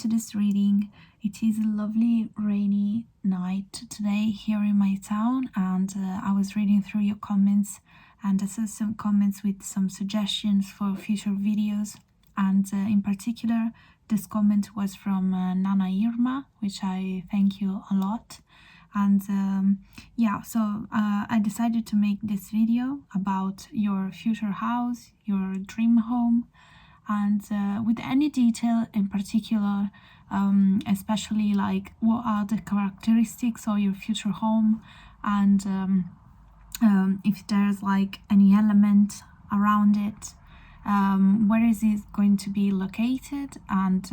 to this reading. It is a lovely rainy night today here in my town, and I was reading through your comments, and I saw some comments with some suggestions for future videos, and in particular this comment was from Nana Irma, which I thank you a lot. And yeah, so I decided to make this video about your future house, your dream home, and with any detail in particular, especially like what are the characteristics of your future home, and if there's like any element around it, where is it going to be located, and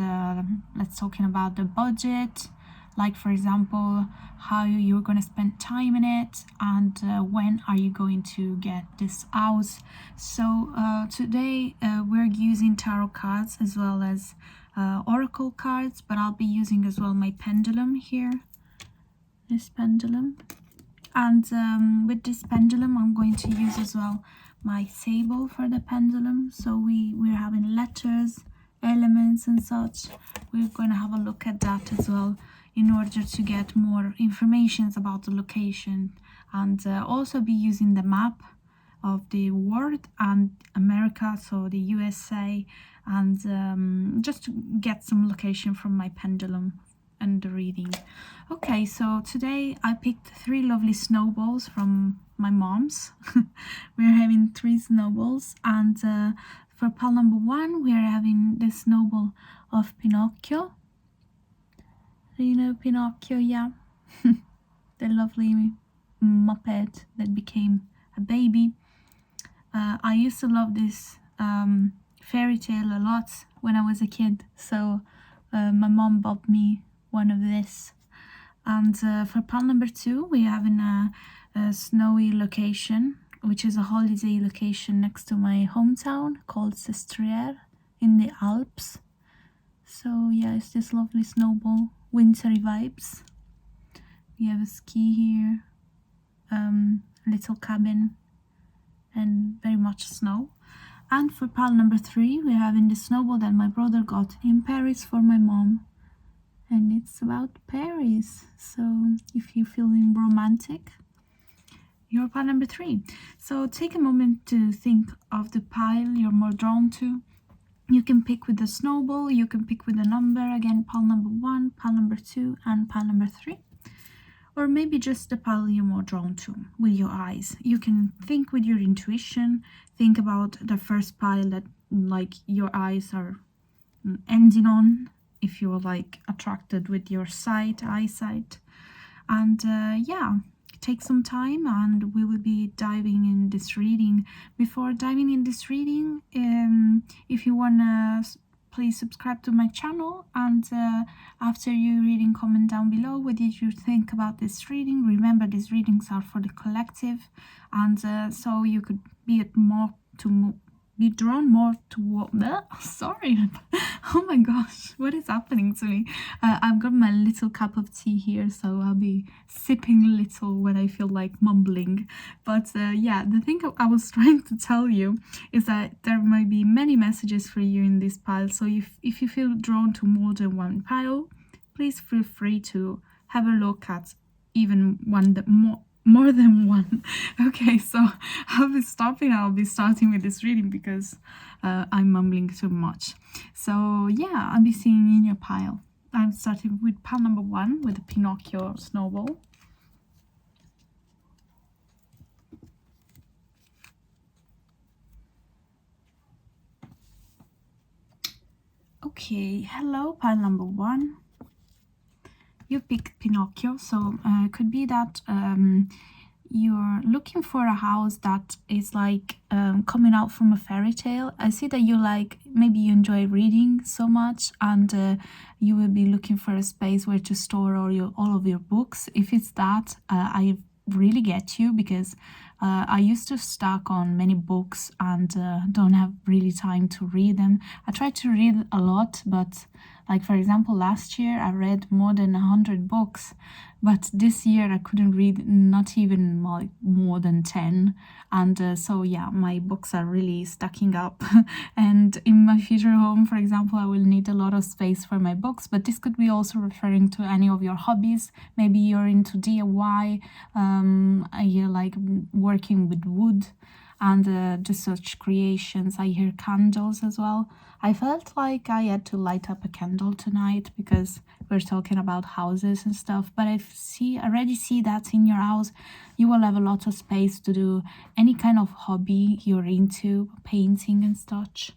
let's talking about the budget, like for example how you're going to spend time in it, and when are you going to get this house. So today we're using tarot cards as well as oracle cards, but I'll be using as well my pendulum here, this pendulum, and with this pendulum I'm going to use as well my table for the pendulum. So we're having letters, elements and such. We're going to have a look at that as well in order to get more information about the location, and also be using the map of the world and America, so the USA, and just to get some location from my pendulum and the reading. Okay, so today I picked 3 lovely snowballs from my mom's. We're having 3 snowballs, and for pile number 1 we are having the snowball of Pinocchio. You know Pinocchio, yeah. The lovely Muppet that became a baby. I used to love this fairy tale a lot when I was a kid, so my mom bought me one of this. And for pile number 2 we have in a snowy location, which is a holiday location next to my hometown called Sestriere in the Alps. So yeah, it's this lovely snowball, wintry vibes. We have a ski here, little cabin, and very much snow. And for pile number 3 we're having the snowball that my brother got in Paris for my mom, and it's about Paris. So if you're feeling romantic, you're pile number 3. So take a moment to think of the pile you're more drawn to. You can pick with the snowball, you can pick with a number, again pile number 1, pile number 2 and pile number 3, or maybe just the pile you're more drawn to with your eyes. You can think with your intuition, think about the first pile that like your eyes are ending on, if you're like attracted with your eyesight, and yeah, take some time and we will be diving in this reading. Before diving in this reading, if you wanna, please subscribe to my channel, and after you reading, comment down below what did you think about this reading. Remember, these readings are for the collective, and so you could be drawn more to what sorry. Oh my gosh, what is happening to me? I've got my little cup of tea here, so I'll be sipping a little when I feel like mumbling. But yeah, the thing I was trying to tell you is that there might be many messages for you in this pile. So if you feel drawn to more than one pile, please feel free to have a look at even one that more than one. Okay, so I'll be starting with this reading because I'm mumbling too much. So yeah, I'll be seeing in your pile. I'm starting with pile number 1 with the Pinocchio snowball. Okay, hello pile number 1. You picked Pinocchio, so it could be that you're looking for a house that is like coming out from a fairy tale. I see that you like, maybe you enjoy reading so much, and you will be looking for a space where to store all of your books. If it's that, I really get you, because I used to stack on many books and don't have really time to read them. I try to read a lot, but like for example, last year I read more than 100 books, but this year I couldn't read not even like more than 10. And so yeah, my books are really stacking up. And in my future home, for example, I will need a lot of space for my books, but this could be also referring to any of your hobbies. Maybe you're into DIY, you're like working with wood and just such creations. I hear candles as well. I felt like I had to light up a candle tonight because we're talking about houses and stuff, but I already see that in your house you will have a lot of space to do any kind of hobby you're into, painting and such.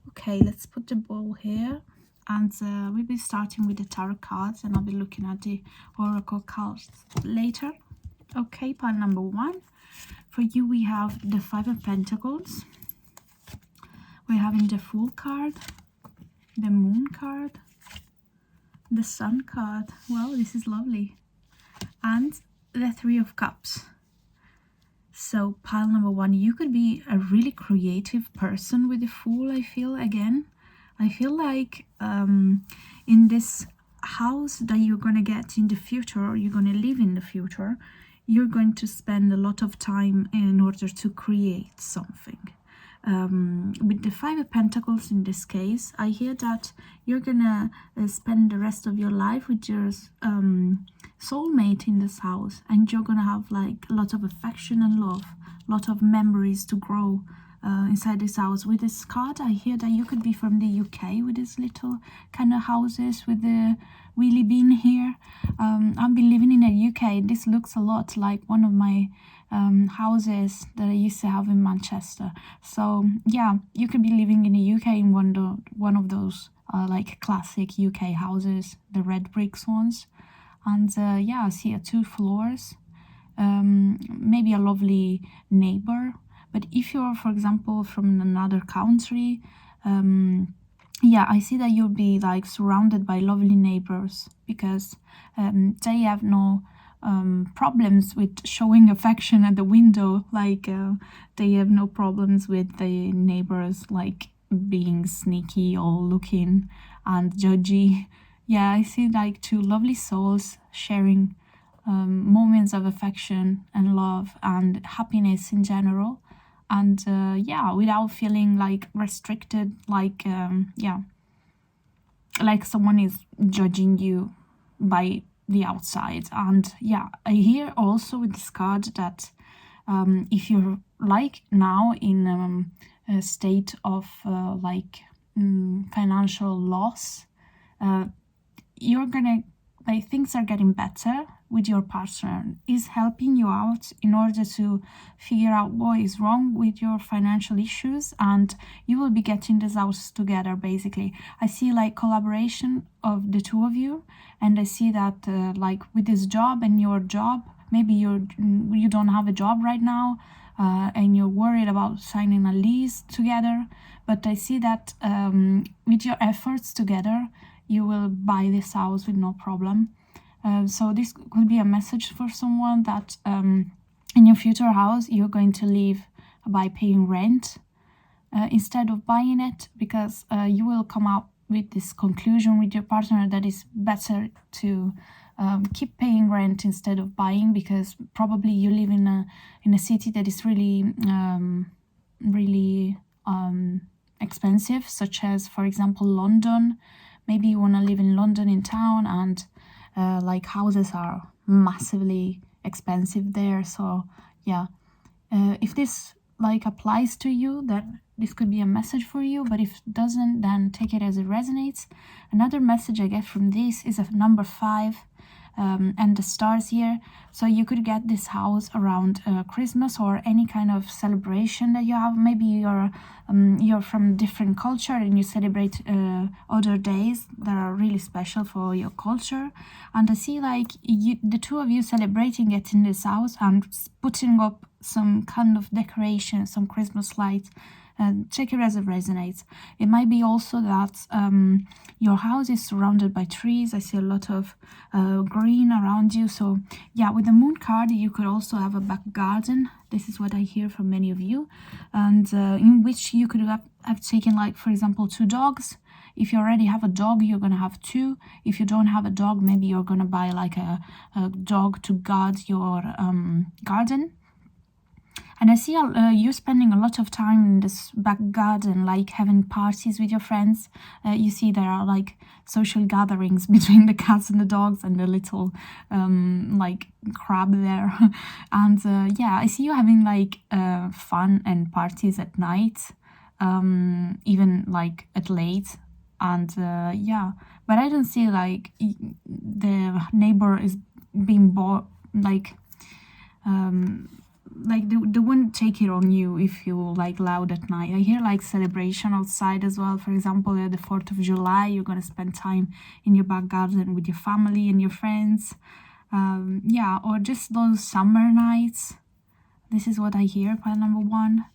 Okay, let's put the bowl here, and we'll be starting with the tarot cards, and I'll be looking at the oracle cards later. Okay, pile number 1. For you, we have the 5 of Pentacles. We're having the Fool card, the Moon card, the Sun card. Well, this is lovely. And the 3 of Cups. So pile number 1, you could be a really creative person with the Fool, I feel, again. I feel like in this house that you're going to get in the future, or you're going to live in the future, you're going to spend a lot of time in order to create something. With the 5 of Pentacles in this case, I hear that you're gonna spend the rest of your life with your soulmate in this house, and you're gonna have like a lot of affection and love, a lot of memories to grow inside this house. With this card, I hear that you could be from the UK with these little kind of houses with the wheelie bin here. I've been living in the UK. This looks a lot like one of my houses that I used to have in Manchester. So yeah, you could be living in the UK in one of those like classic UK houses, the red bricks ones. And yeah, I see 2 floors, maybe a lovely neighbor. But if you're, for example, from another country, yeah, I see that you'll be like surrounded by lovely neighbors, because they have no problems with showing affection at the window. Like they have no problems with the neighbors like being sneaky or looking and judgy. Yeah, I see like 2 lovely souls sharing moments of affection and love and happiness in general. And yeah, without feeling like restricted, like yeah, like someone is judging you by the outside. And yeah, I hear also with this card that if you're like now in a state of like financial loss, you're gonna, like, things are getting better with your partner, is helping you out in order to figure out what is wrong with your financial issues, and you will be getting this out together. Basically, I see like collaboration of the 2 of you, and I see that like with this job and your job, maybe you don't have a job right now, and you're worried about signing a lease together, but I see that with your efforts together you will buy this house with no problem. So this could be a message for someone that in your future house you're going to live by paying rent instead of buying it, because you will come up with this conclusion with your partner that it's better to keep paying rent instead of buying, because probably you live in a city that is really expensive, such as, for example, London. Maybe you want to live in London in town, and like houses are massively expensive there. So yeah, if this like applies to you, then this could be a message for you, but if it doesn't, then take it as it resonates. Another message I get from this is a number 5 and the stars here. So you could get this house around Christmas or any kind of celebration that you have. Maybe you're from different culture and you celebrate other days that are really special for your culture, and I see like the 2 of you celebrating it in this house and putting up some kind of decoration, some Christmas lights, Take it as it resonates. It might be also that your house is surrounded by trees. I see a lot of green around you. So yeah, with the moon card, you could also have a back garden. This is what I hear from many of you, and in which you could have taken, like, for example, 2 dogs. If you already have a dog, you're gonna have 2. If you don't have a dog, maybe you're gonna buy like a dog to guard your garden. And I see you spending a lot of time in this back garden, like having parties with your friends. You see there are like social gatherings between the cats and the dogs and the little like crab there. And yeah, I see you having like fun and parties at night, even like at late. And yeah, but I don't see like the neighbor is being bored, like they wouldn't take it on you if you like loud at night. I hear like celebration outside as well. For example, the 4th of July, you're gonna spend time in your back garden with your family and your friends. Yeah, or just those summer nights. This is what I hear, pile number 1.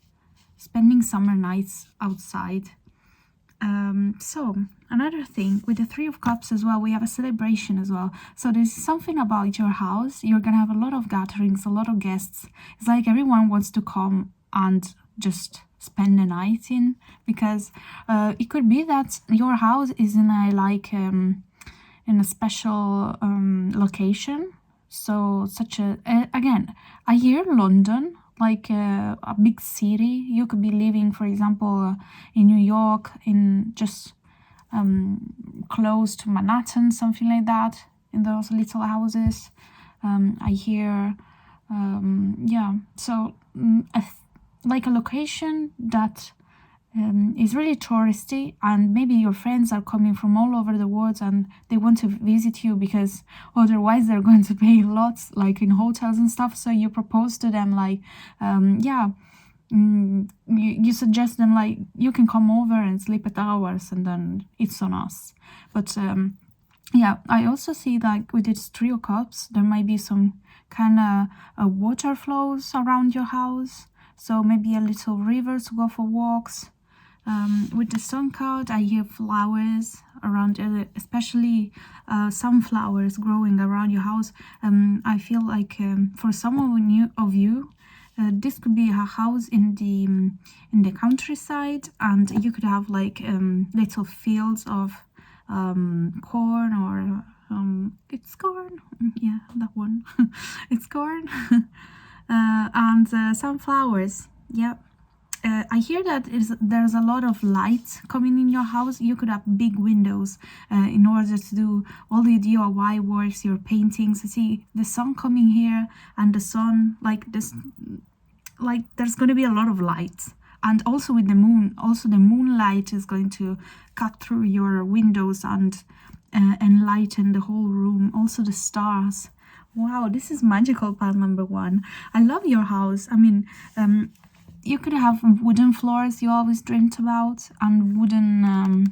Spending summer nights outside. So another thing with the 3 of Cups as well, we have a celebration as well. So there's something about your house. You're gonna have a lot of gatherings, a lot of guests. It's like everyone wants to come and just spend the night in, because it could be that your house is in a like in a special location. So such a again, I hear London, like a big city. You could be living, for example, in New York, in just close to Manhattan, something like that, in those little houses. I hear, yeah, so like a location that is really touristy, and maybe your friends are coming from all over the world and they want to visit you, because otherwise they're going to pay lots, like in hotels and stuff. So you propose to them like, yeah, you suggest them like, you can come over and sleep at ours, and then it's on us. But yeah, I also see like with this 3 of Cups, there might be some kind of water flows around your house. So maybe a little river to go for walks. With the Sun card, I hear flowers around, especially sunflowers growing around your house. I feel like for some of you, this could be a house in the countryside, and you could have like little fields of corn, or it's corn, yeah, that one. It's corn. And sunflowers, yeah. I hear that there's a lot of light coming in your house. You could have big windows in order to do all the DIY works, your paintings. I see the sun coming here, and the sun, like this, like there's going to be a lot of light. And also with the moon, also the moonlight is going to cut through your windows and enlighten the whole room. Also the stars. Wow, this is magical, pile number 1. I love your house. I mean, you could have wooden floors you always dreamt about, and wooden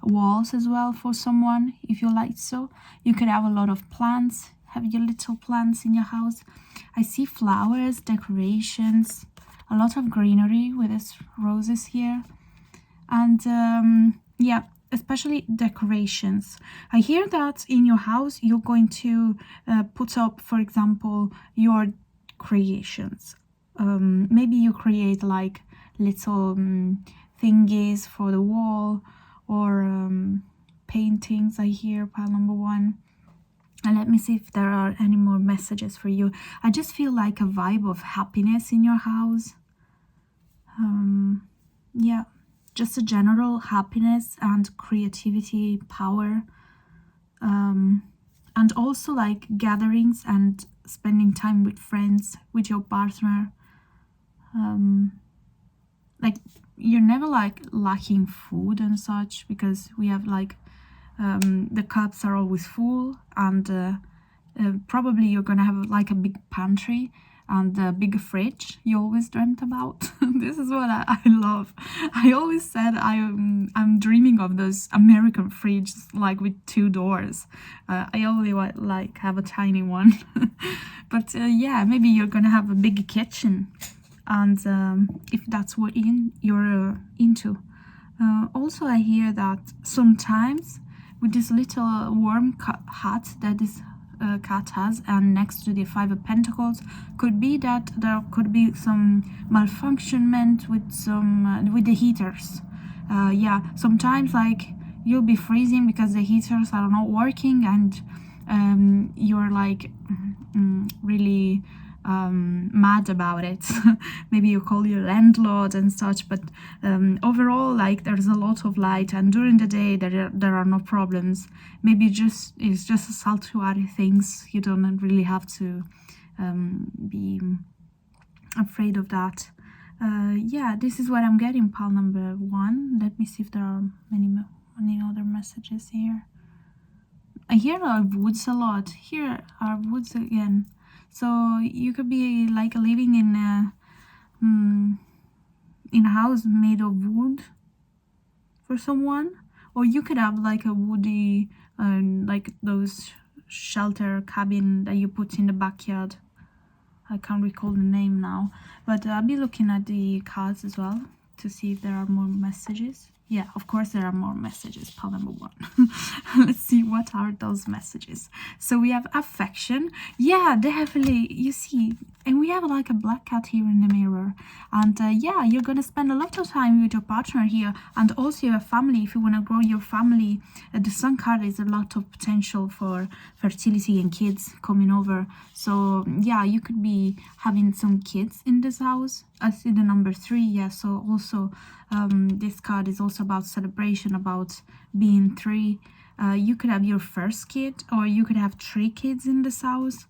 walls as well for someone, if you like so. You could have a lot of plants, have your little plants in your house. I see flowers, decorations, a lot of greenery with these roses here. And yeah, especially decorations. I hear that in your house you're going to put up, for example, your creations. Maybe you create like little thingies for the wall, or paintings. I hear, pile number 1. And let me see if there are any more messages for you. I just feel like a vibe of happiness in your house. Yeah, just a general happiness and creativity, power. And also like gatherings and spending time with friends, with your partner. Like you're never like lacking food and such, because we have like the cups are always full, and probably you're gonna have like a big pantry and a big fridge you always dreamt about. This is what I love. I always said I'm dreaming of those American fridges, like with 2 doors. I only like have a tiny one. But yeah, maybe you're gonna have a big kitchen. and if that's what you're into. Also, I hear that sometimes with this little warm hat that this cat has, and next to the Five of Pentacles, could be that there could be some malfunctionment with some with the heaters. Yeah, sometimes like you'll be freezing because the heaters are not working, and you're like really mad about it. Maybe you call your landlord and such, but overall, like, there's a lot of light, and during the day there are no problems. Maybe it's just a saltuary things. You don't really have to be afraid of that. Yeah, this is what I'm getting, pile number 1. Let me see if there are any other messages here. I hear woods a lot. Here are woods again. So you could be like living in a house made of wood for someone, or you could have like a woody, like those shelter cabin that you put in the backyard. I can't recall the name now, but I'll be looking at the cards as well to see if there are more messages. Yeah, of course there are more messages, pile number 1. Let's see, what are those messages? So we have affection. Yeah, definitely, you see, and we have like a black cat here in the mirror. And yeah, you're gonna spend a lot of time with your partner here, and also your family. If you want to grow your family, the Sun card is a lot of potential for fertility and kids coming over. So yeah, you could be having some kids in this house. I see the number 3. Yeah, so also this card is also about celebration, about being 3. You could have your first kid, or you could have 3 kids in this house.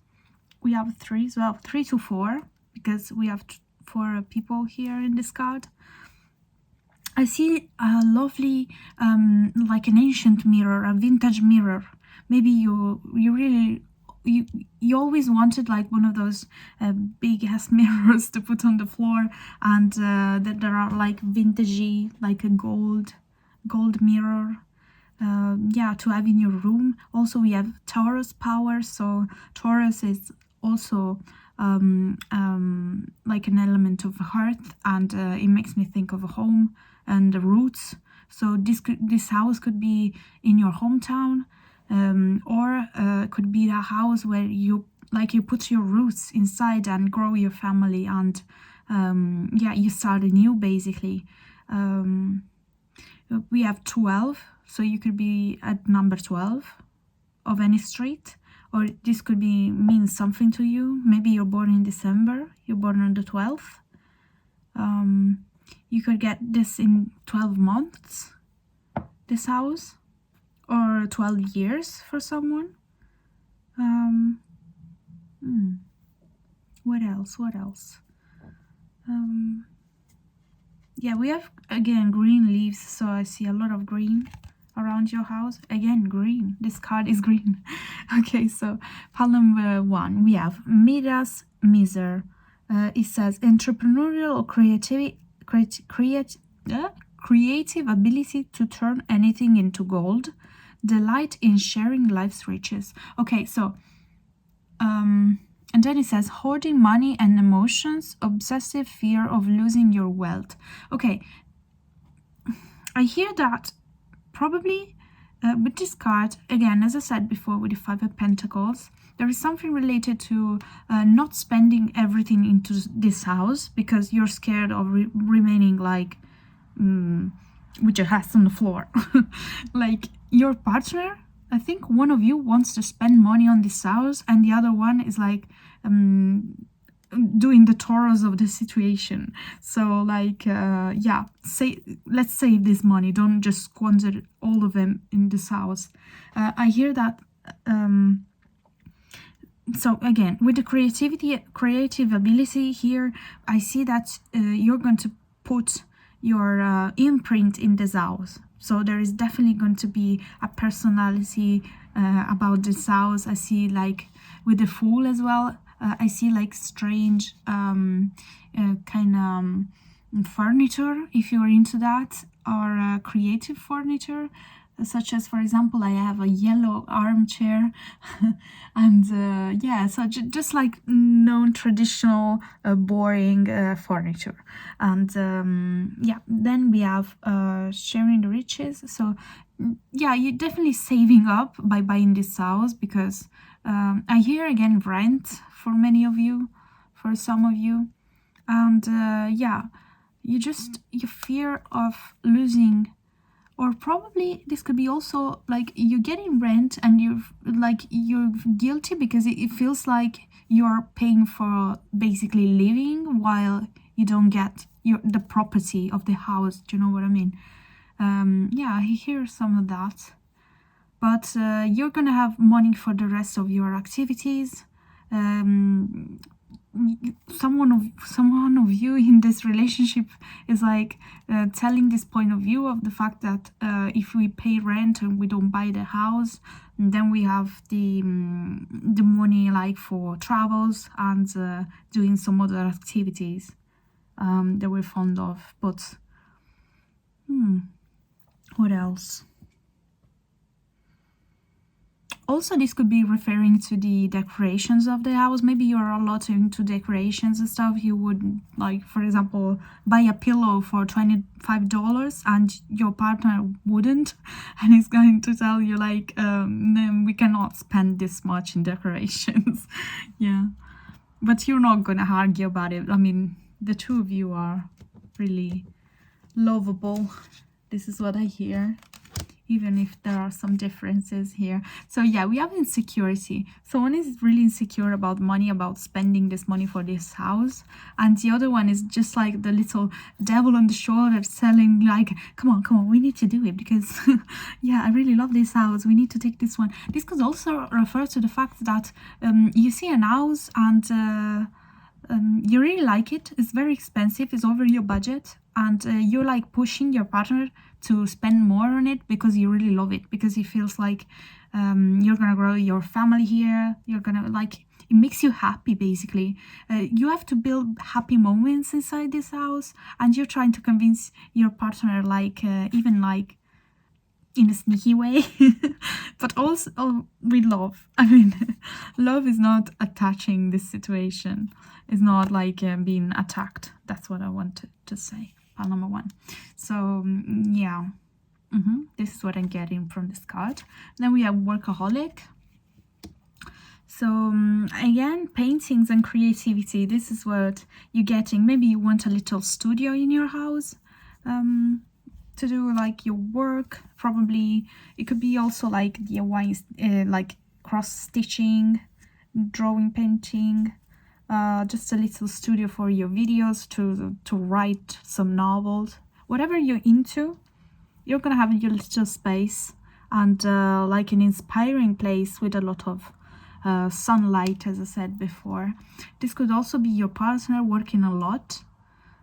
We have 3 as well, 3 to 4, because we have 4 people here in this card. I see a lovely, like an ancient mirror, a vintage mirror. Maybe you always wanted like one of those big ass mirrors to put on the floor, and that there are like vintagey, like a gold mirror. Yeah, to have in your room. Also, we have Taurus power, so Taurus is also like an element of hearth, and it makes me think of a home and the roots. So this house could be in your hometown, or could be a house where you put your roots inside and grow your family, and yeah, you start anew basically. We have 12, so you could be at number 12 of any street, or this could mean something to you. Maybe you're born in December, you're born on the 12th. You could get this in 12 months, this house, or 12 years for someone. What else? Yeah, we have again green leaves, so I see a lot of green around your house. Again, green. This card is green. Okay, so pile number 1, we have Midas Miser. It says entrepreneurial or creative ability to turn anything into gold, delight in sharing life's riches. Okay, so and then it says hoarding money and emotions, obsessive fear of losing your wealth. Okay, I hear that probably with this card, again, as I said before, with the 5 of Pentacles, there is something related to not spending everything into this house because you're scared of remaining like with your hands on the floor. Like your partner, I think one of you wants to spend money on this house, and the other one is like doing the Taurus of the situation. So like yeah, let's save this money, don't just squander all of them in this house. I hear that. So again, with the creative ability here, I see that you're going to put your imprint in this house. So there is definitely going to be a personality about this house. I see like with the Fool as well. I see like strange kind of furniture, if you're into that, or creative furniture. such as, for example, I have a yellow armchair and yeah, so just like non-traditional boring furniture. And yeah, then we have sharing the riches. So yeah, you're definitely saving up by buying this house, because I hear again rent for many of you, for some of you. And yeah, you fear of losing, or probably this could be also like you're getting rent and you're guilty because it feels like you're paying for basically living while you don't get the property of the house. Do you know what I mean? Yeah, I hear some of that. But you're gonna have money for the rest of your activities. Someone of you in this relationship is like telling this point of view of the fact that if we pay rent and we don't buy the house, then we have the money like for travels and doing some other activities that we're fond of. But what else? Also, this could be referring to the decorations of the house. Maybe you're a lot into decorations and stuff. You would, like, for example, buy a pillow for $25 and your partner wouldn't. And he's going to tell you, like, no, we cannot spend this much in decorations. Yeah. But you're not going to argue about it. I mean, the two of you are really lovable. This is what I hear, even if there are some differences here. So yeah, we have insecurity. So one is really insecure about money, about spending this money for this house, and the other one is just like the little devil on the shoulder telling like, come on, we need to do it because yeah, I really love this house, we need to take this one. This could also refer to the fact that you see an house and you really like it, it's very expensive, it's over your budget, and you're like pushing your partner to spend more on it because you really love it, because it feels like you're gonna grow your family here, you're gonna like, it makes you happy basically. You have to build happy moments inside this house, and you're trying to convince your partner like even like in a sneaky way but also with love. I mean, love is not attaching this situation, it's not like being attacked. That's what I wanted to say. File number 1. So yeah, this is what I'm getting from this card. Then we have workaholic. So again, paintings and creativity, this is what you're getting. Maybe you want a little studio in your house to do like your work. Probably it could be also like DIY, like cross stitching, drawing, painting, just a little studio for your videos, to write some novels. Whatever you're into, you're gonna have your little space, and like an inspiring place with a lot of sunlight, as I said before. This could also be your partner working a lot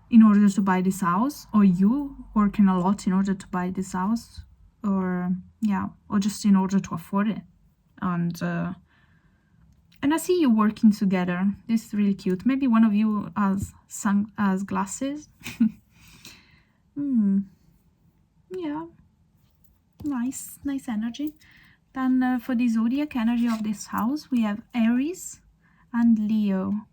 in order to buy this house, or you working a lot in order to buy this house, or yeah, or just in order to afford it. And I see you working together. This is really cute. Maybe one of you has glasses. Yeah, nice energy. Then for the zodiac energy of this house, we have Aries and Leo.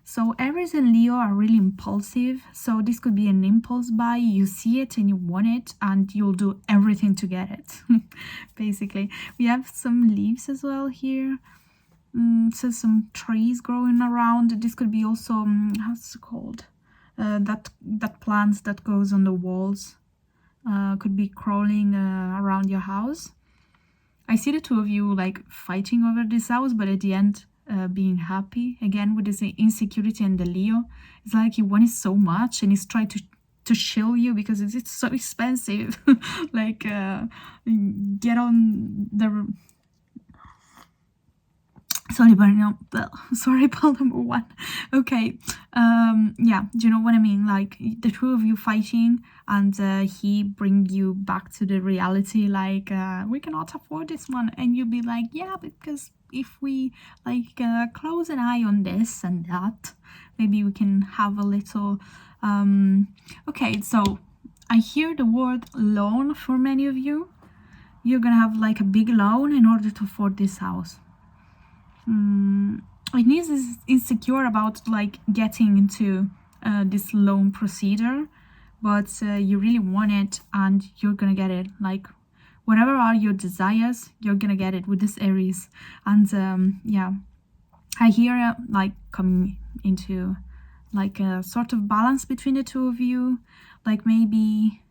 So Aries and Leo are really impulsive. So this could be an impulse buy. You see it and you want it, and you'll do everything to get it. Basically, we have some leaves as well here. So some trees growing around. This could be also how's it called? That plants that goes on the walls. Could be crawling around your house. I see the two of you like fighting over this house, but at the end being happy. Again, with this insecurity and the Leo, it's like you want it so much and he's trying to shill you because it's so expensive. Like get on the sorry pile number 1. Okay, yeah, do you know what I mean? Like the two of you fighting, and he bring you back to the reality, like we cannot afford this one, and you'll be like, yeah, because if we like close an eye on this and that, maybe we can have a little okay. So I hear the word loan for many of you. you're gonna have like a big loan in order to afford this house. It needs is insecure about like getting into this loan procedure, but you really want it and you're gonna get it. Like whatever are your desires, you're gonna get it with this Aries. And yeah, I hear like coming into like a sort of balance between the two of you. Like maybe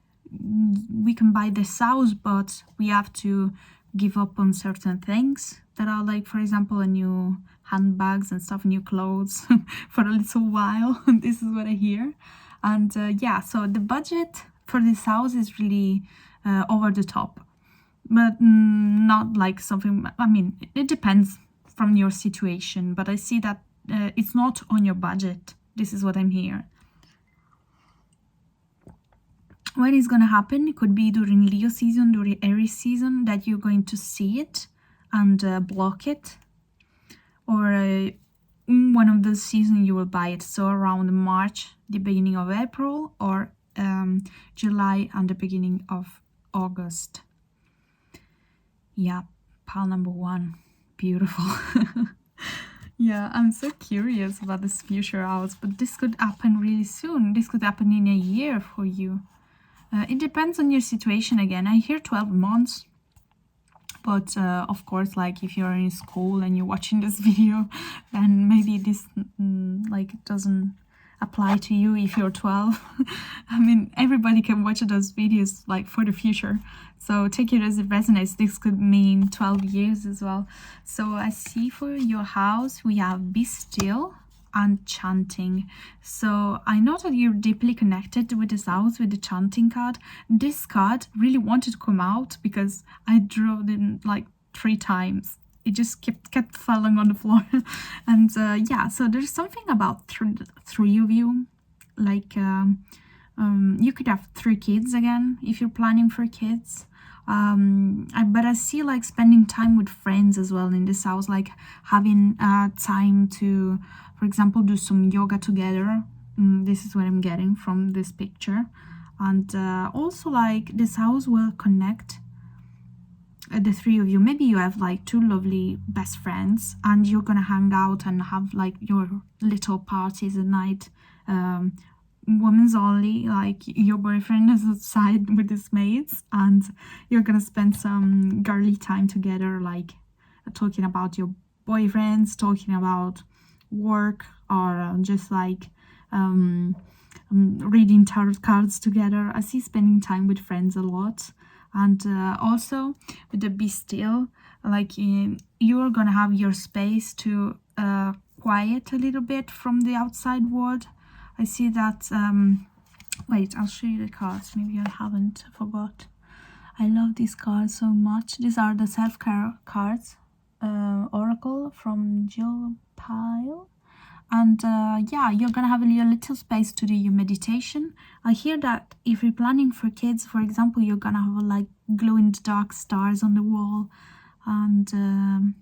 we can buy this house, but we have to give up on certain things that are like, for example, a new handbags and stuff, new clothes for a little while. This is what I hear. And yeah, so the budget for this house is really over the top, but not like something, I mean, it depends from your situation, but I see that it's not on your budget. This is what I'm hearing. When it's gonna happen, it could be during Leo season, during Aries season, that you're going to see it and block it, or in one of those seasons you will buy it. So around March, the beginning of April, or July and the beginning of August. Yeah, pile number 1, beautiful. Yeah, I'm so curious about this future house, but this could happen really soon. This could happen in a year for you. It depends on your situation again. I hear 12 months, but of course, like if you're in school and you're watching this video, then maybe this like doesn't apply to you if you're 12. I mean, everybody can watch those videos like for the future, so take it as it resonates. This could mean 12 years as well. So I see for your house we have be still and chanting. So I know that you're deeply connected with this house, with the chanting card. This card really wanted to come out because I drew it like 3 times. It just kept falling on the floor. And yeah, so there's something about 3 of you. Like you could have 3 kids again if you're planning for kids. But I see like spending time with friends as well in this house, like having time to, for example, do some yoga together. This is what I'm getting from this picture. And also like this house will connect the 3 of you. Maybe you have like 2 lovely best friends and you're gonna hang out and have like your little parties at night. Women's only, like your boyfriend is outside with his mates and you're gonna spend some girly time together, like talking about your boyfriends, talking about work, or just like reading tarot cards together. I see spending time with friends a lot. And also with the be still, like you're gonna have your space to quiet a little bit from the outside world. I see that wait, I'll show you the cards. Maybe I haven't, I forgot. I love these cards so much. These are the self-care cards, Oracle from Jill Pyle. And yeah, you're gonna have your little space to do your meditation. I hear that if you're planning for kids, for example, you're gonna have like glow-in-the-dark stars on the wall. And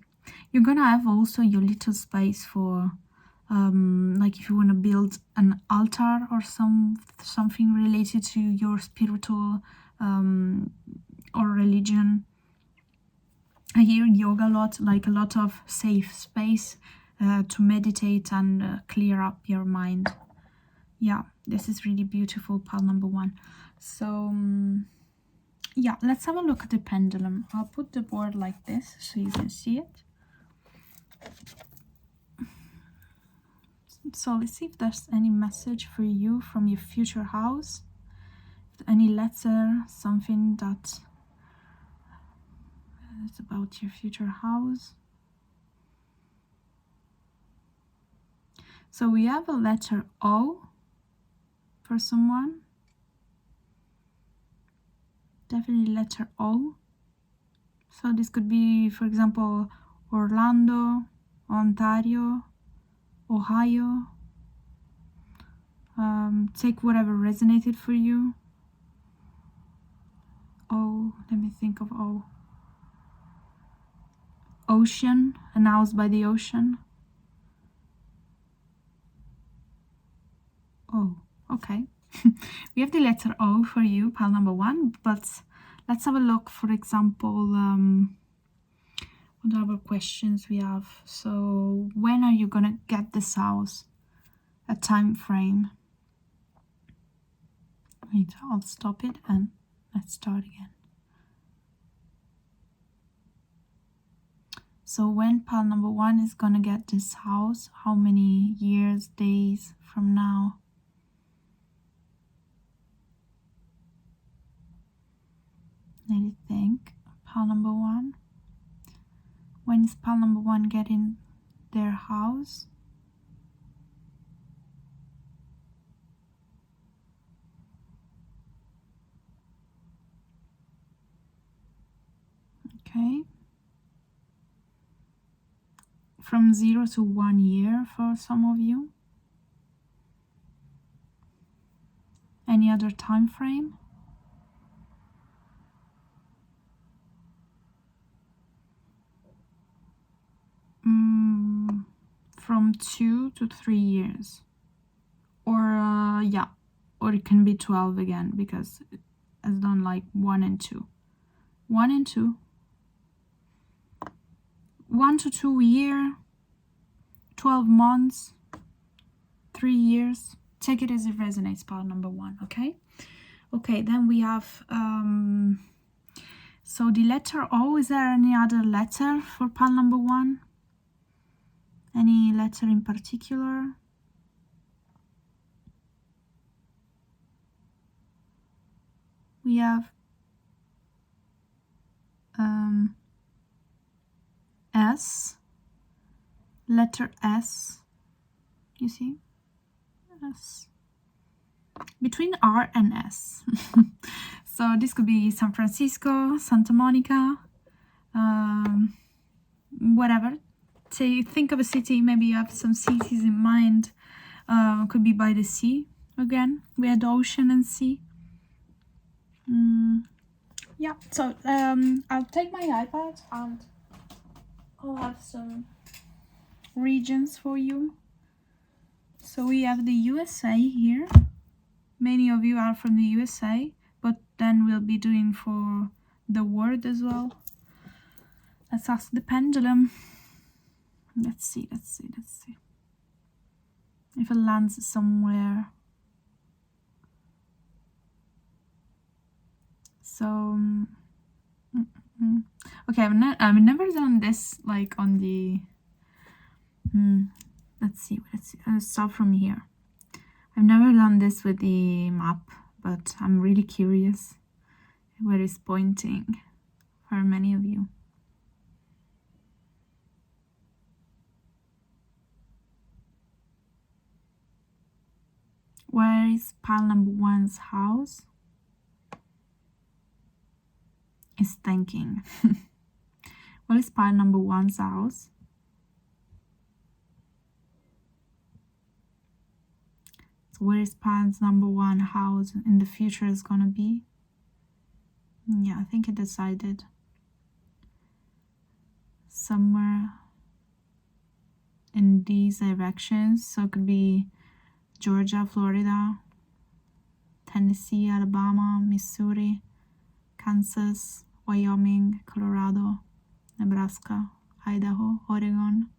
you're gonna have also your little space for like if you want to build an altar or something related to your spiritual or religion. I hear yoga a lot, like a lot of safe space to meditate and clear up your mind. Yeah, this is really beautiful, pile number 1. So yeah, let's have a look at the pendulum. I'll put the board like this so you can see it. So let's see if there's any message for you from your future house, any letter, something that is about your future house. So we have a letter O for someone. Definitely letter O. So this could be, for example, Orlando, Ontario, Ohio. Take whatever resonated for you. Oh, let me think of O. Ocean, an house by the ocean. Oh, okay. We have the letter O for you, pile number 1, but Let's have a look, for example, what other questions we have. So when are you gonna get this house? A time frame. Wait, I'll stop it and let's start again. So when pile number 1 is gonna get this house, how many years, days from now? Let it think. Pile number 1. When is pile number 1 getting their house? Okay. From 0 to 1 year for some of you. Any other time frame? From 2 to 3 years. Or yeah, or it can be 12 again, because it's done like 1 and 2. 1 and 2. 1 to 2 year, 12 months, 3 years. Take it as it resonates, pile number 1, okay? Okay, then we have, so the letter O, is there any other letter for pile number 1? Any letter in particular? We have S, letter S, you see? S. Between R and S. So this could be San Francisco, Santa Monica, whatever. Say, think of a city, maybe you have some cities in mind. Could be by the sea again. We had ocean and sea. Yeah, so I'll take my iPad and I'll have some regions for you. So we have the USA here. Many of you are from the USA, but then we'll be doing for the world as well. Let's ask the pendulum. Let's see. If it lands somewhere. So, okay, I've never done this like on the, let's see, I'll start from here. I've never done this with the map, but I'm really curious where it's pointing for many of you. Where is pile number 1's house? Is thinking. What is pile number 1's house? So where is pile number 1 house in the future is gonna be? Yeah, I think it decided. Somewhere in these directions. So it could be Georgia, Florida, Tennessee, Alabama, Missouri, Kansas, Wyoming, Colorado, Nebraska, Idaho, Oregon.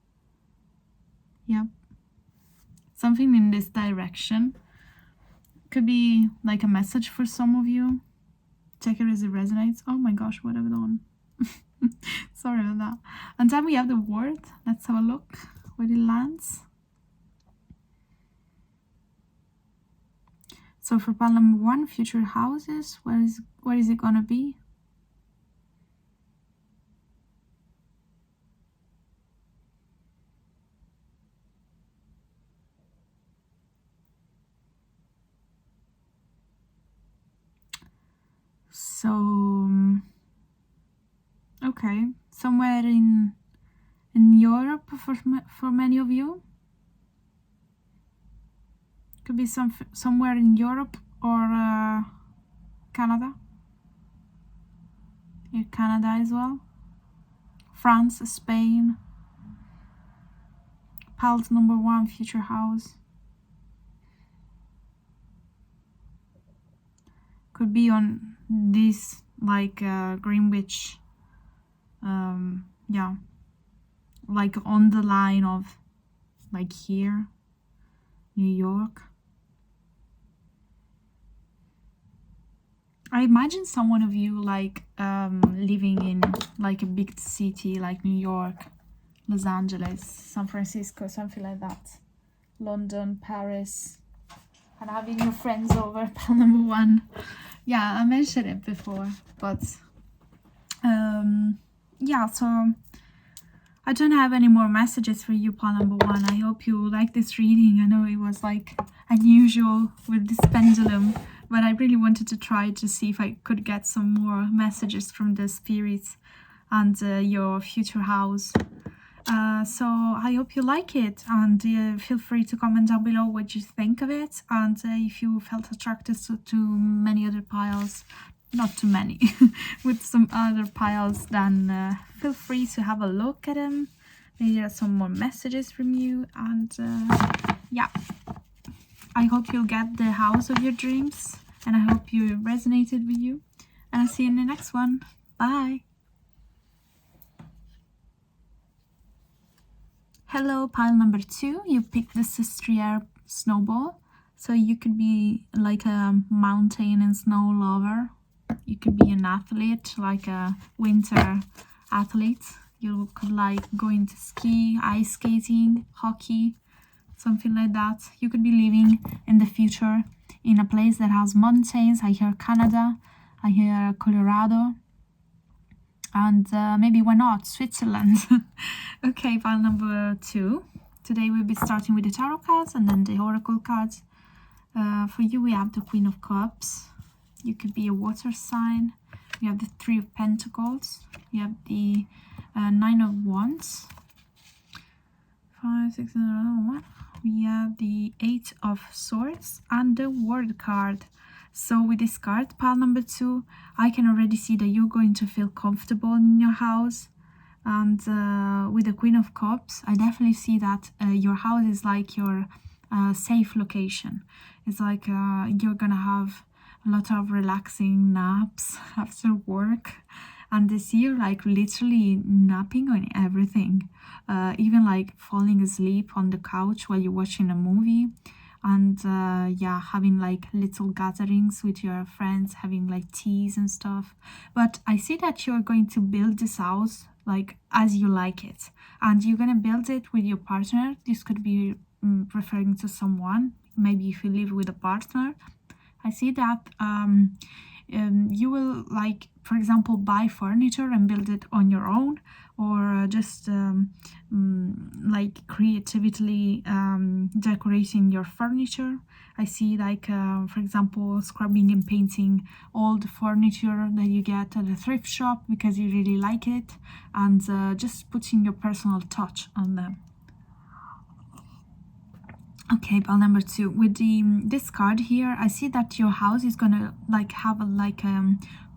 Yep. Something in this direction. Could be like a message for some of you. Take it as it resonates. Oh my gosh, what have I done? Sorry about that. And then we have the word. Let's have a look where it lands. So for pile number 1, future houses, where is it gonna be? So okay, somewhere in Europe for many of you. Could be somewhere in Europe or Canada. Here, Canada as well. France, Spain. Piles number 1, future house. Could be on this like Greenwich, yeah, like on the line of like here, New York. I imagine someone of you like living in like a big city like New York, Los Angeles, San Francisco, something like that, London, Paris, and having your friends over. Pile number one. Yeah, I mentioned it before, but yeah, so I don't have any more messages for you, pile number one. I hope you like this reading. I know it was like unusual with this pendulum, but I really wanted to try to see if I could get some more messages from the spirits and your future house. So I hope you like it, and feel free to comment down below what you think of it, and if you felt attracted to many other piles, not too many, with some other piles, then feel free to have a look at them. Maybe there are some more messages from you, and yeah, I hope you'll get the house of your dreams, and I hope you resonated with you, and I'll see you in the next one. Bye. Hello, pile number two. You picked the Sistriere snowball. So you could be like a mountain and snow lover. You could be an athlete, like a winter athlete. You could like going to ski, ice skating, hockey, something like that. You could be living in the future in a place that has mountains. I hear Canada, I hear Colorado, and maybe, why not, Switzerland. Okay, pile number two. Today we'll be starting with the tarot cards and then the oracle cards. For you, we have the Queen of Cups. You could be a water sign. You have the Three of Pentacles. You have the Nine of Wands. 5, 6, 7, 1. We have the Eight of Swords and the World card. So with this card, pile number two, I can already see that you're going to feel comfortable in your house. And with the Queen of Cups, I definitely see that your house is like your safe location. It's like you're gonna have a lot of relaxing naps after work, and this year like literally napping on everything, even like falling asleep on the couch while you're watching a movie, and yeah, having like little gatherings with your friends, having like teas and stuff. But I see that you're going to build this house like as you like it, and you're gonna build it with your partner. This could be referring to someone, maybe if you live with a partner. I see that you will, like, for example, buy furniture and build it on your own, or just like creatively decorating your furniture. I see like, for example, scrubbing and painting all the furniture that you get at a thrift shop because you really like it, and just putting your personal touch on them. Okay, pile number two. With this card here, I see that your house is gonna like have a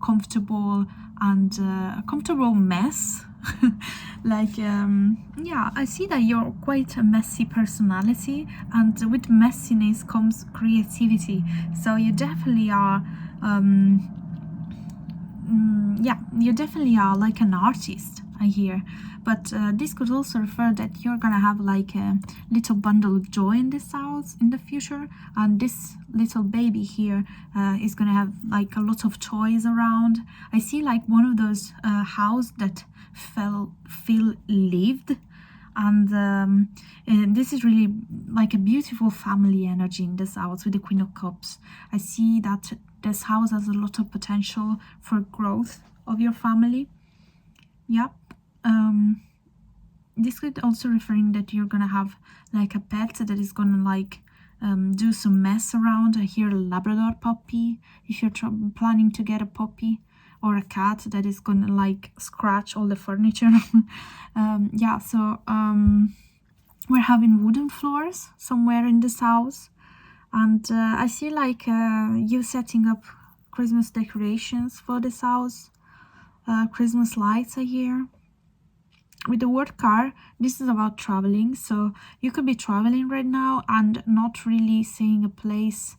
comfortable and a comfortable mess. Like yeah, I see that you're quite a messy personality, and with messiness comes creativity. So you definitely are yeah, you definitely are like an artist, I hear. But this could also refer that you're gonna have like a little bundle of joy in this house in the future, and this little baby here is gonna have like a lot of toys around. I see like one of those house that feel lived, and this is really like a beautiful family energy in this house with the Queen of Cups. I see that this house has a lot of potential for growth of your family. Yep. This could also referring that you're gonna have like a pet that is gonna like do some mess around. I hear a Labrador puppy if you're planning to get a puppy, or a cat that is gonna like scratch all the furniture. Yeah, so we're having wooden floors somewhere in this house, and I see like you setting up Christmas decorations for this house, Christmas lights I hear. With the word car, this is about traveling, so you could be traveling right now and not really seeing a place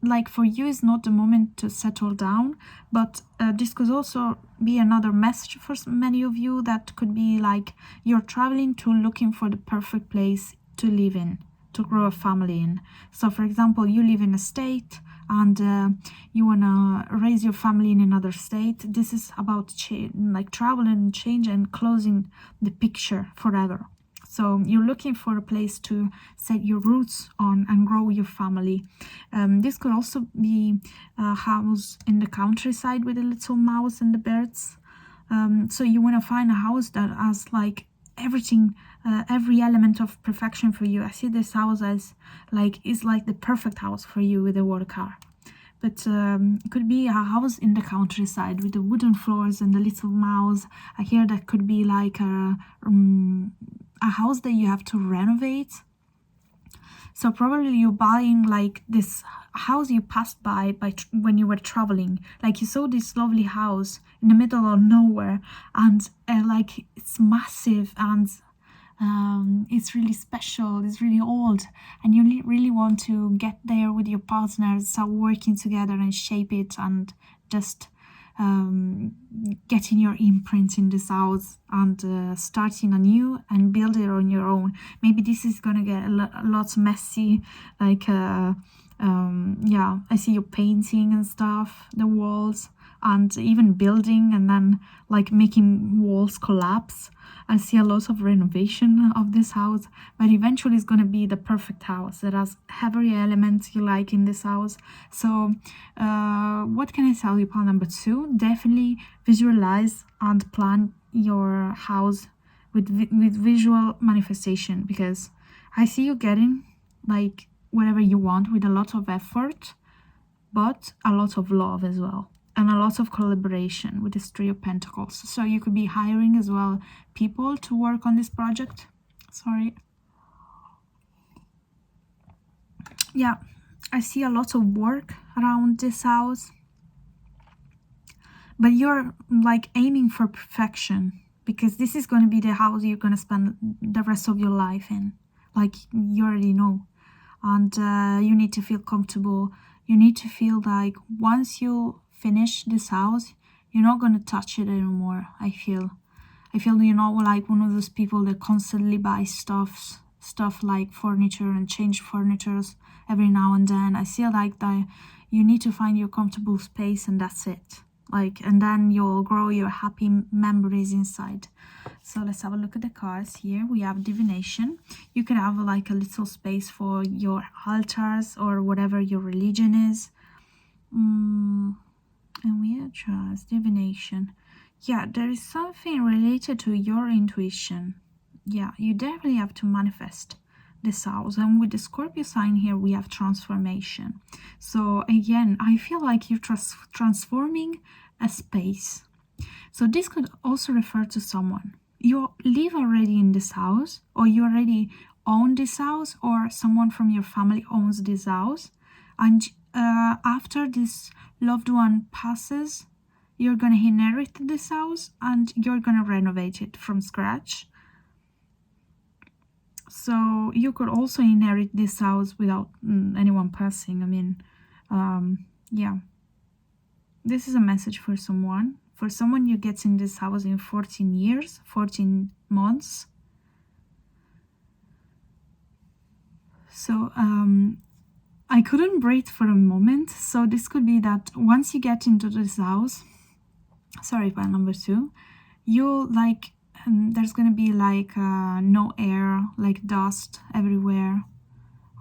like for you is not the moment to settle down, but this could also be another message for many of you, that could be like you're traveling to looking for the perfect place to live in, to grow a family in. So for example, you live in a state and you want to raise your family in another state. This is about like travel and change and closing the picture forever. So you're looking for a place to set your roots on and grow your family. This could also be a house in the countryside with a little mouse and the birds. So you want to find a house that has like everything, every element of perfection for you. I see this house as like, is like the perfect house for you with a water car. But it could be a house in the countryside with the wooden floors and the little mouse. I hear that could be like a house that you have to renovate. So probably you're buying like this house you passed by when you were traveling. Like you saw this lovely house in the middle of nowhere, and like it's massive and it's really special, it's really old, and you really want to get there with your partner, start working together and shape it, and just getting your imprint in this house and starting anew and build it on your own. Maybe this is gonna get a lot messy, like yeah, I see you painting and stuff, the walls, and even building and then like making walls collapse. I see a lot of renovation of this house, but eventually it's going to be the perfect house that has every element you like in this house. So what can I tell you? Part number 2, definitely visualize and plan your house with visual manifestation, because I see you getting like whatever you want with a lot of effort, but a lot of love as well, and a lot of collaboration with this 3 of Pentacles. So you could be hiring as well people to work on this project. Sorry. Yeah, I see a lot of work around this house, but you're like aiming for perfection, because this is going to be the house you're going to spend the rest of your life in, like you already know. And you need to feel comfortable. You need to feel like once you finish this house, you're not going to touch it anymore. I feel you're not like one of those people that constantly buy stuff like furniture and change furnitures every now and then. I feel like that you need to find your comfortable space, and that's it. Like, and then you'll grow your happy memories inside. So let's have a look at the cards here. We have divination. You can have like a little space for your altars or whatever your religion is. And we have trust, divination. Yeah, there is something related to your intuition. Yeah, you definitely have to manifest this house. And with the Scorpio sign here, we have transformation. So again, I feel like you're transforming a space. So this could also refer to someone. You live already in this house, or you already own this house, or someone from your family owns this house. And after this loved one passes, you're going to inherit this house and you're going to renovate it from scratch. So you could also inherit this house without anyone passing. I mean, yeah. This is a message for someone. For someone, you get in this house in 14 years, 14 months. So I couldn't breathe for a moment. So this could be that once you get into this house, sorry, part number 2, you like, there's gonna be like no air, like dust everywhere,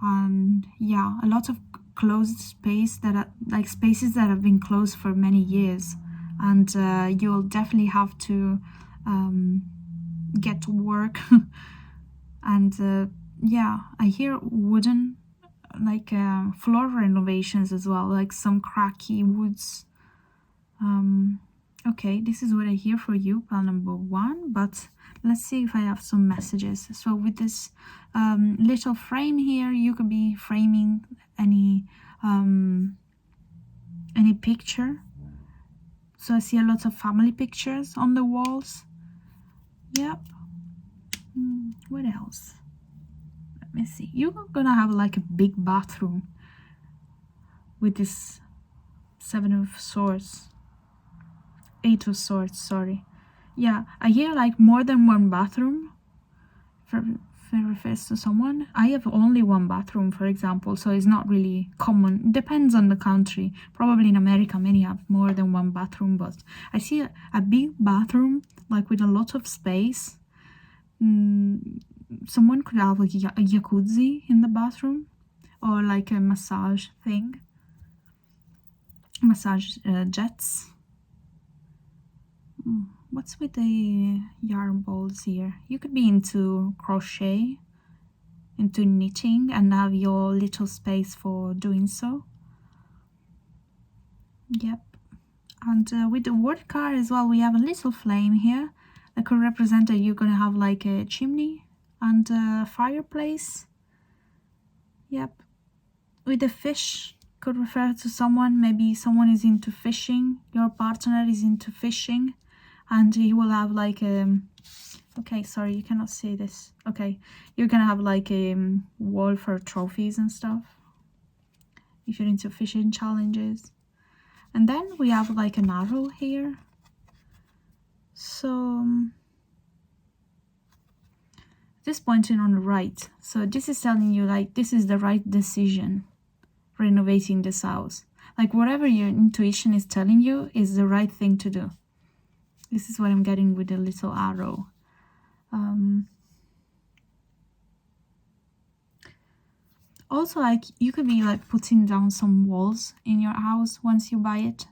and yeah, a lot of closed space that are like spaces that have been closed for many years, and you'll definitely have to get to work. And yeah, I hear wooden, like floor renovations as well, like some cracky woods. Okay, this is what I hear for you, pile number 1, but let's see if I have some messages. So with this little frame here, you could be framing any picture. So I see a lot of family pictures on the walls. Yep. What else? Let me see. You're gonna have like a big bathroom. with this 7 of Swords, 8 of Swords, sorry. Yeah, I hear like more than one bathroom for refers to someone. I have only one bathroom, for example, so it's not really common. Depends on the country. Probably in America many have more than one bathroom, but I see a big bathroom like with a lot of space. Someone could have like a jacuzzi in the bathroom, or like a massage thing, massage jets. What's with the yarn balls here? You could be into crochet, into knitting, and have your little space for doing so. Yep. And with the word card as well, we have a little flame here that could represent that you're gonna have like a chimney and a fireplace. Yep. With the fish, could refer to someone. Maybe someone is into fishing, your partner is into fishing, and you will have like a, okay, sorry, you cannot see this. Okay, you're gonna have like a wall for trophies and stuff if you're into fishing challenges. And then we have like an arrow here. So this pointing on the right. So this is telling you like this is the right decision, renovating this house. Like whatever your intuition is telling you is the right thing to do. This is what I'm getting with the little arrow. Also, like you could be like putting down some walls in your house once you buy it,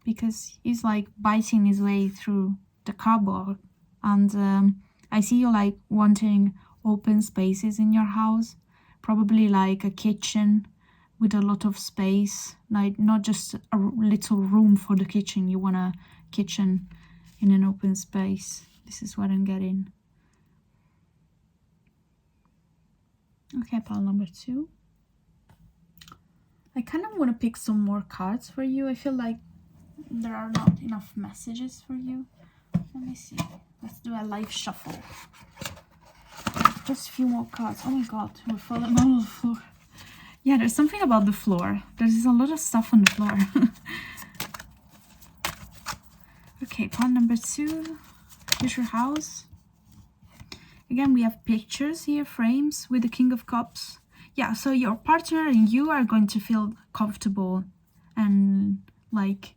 because he's like biting his way through the cardboard. And I see you like wanting open spaces in your house, probably like a kitchen with a lot of space, like not just a little room for the kitchen. You want a kitchen in an open space. This is what I'm getting. Okay, pile number 2. I kind of want to pick some more cards for you. I feel like there are not enough messages for you. Let me see. Let's do a live shuffle. Just a few more cards. Oh my god, we're falling on the floor. Yeah, there's something about the floor. There's a lot of stuff on the floor. Okay, pile number 2. Future house. Again, we have pictures here, frames with the King of Cups. Yeah, so your partner and you are going to feel comfortable and like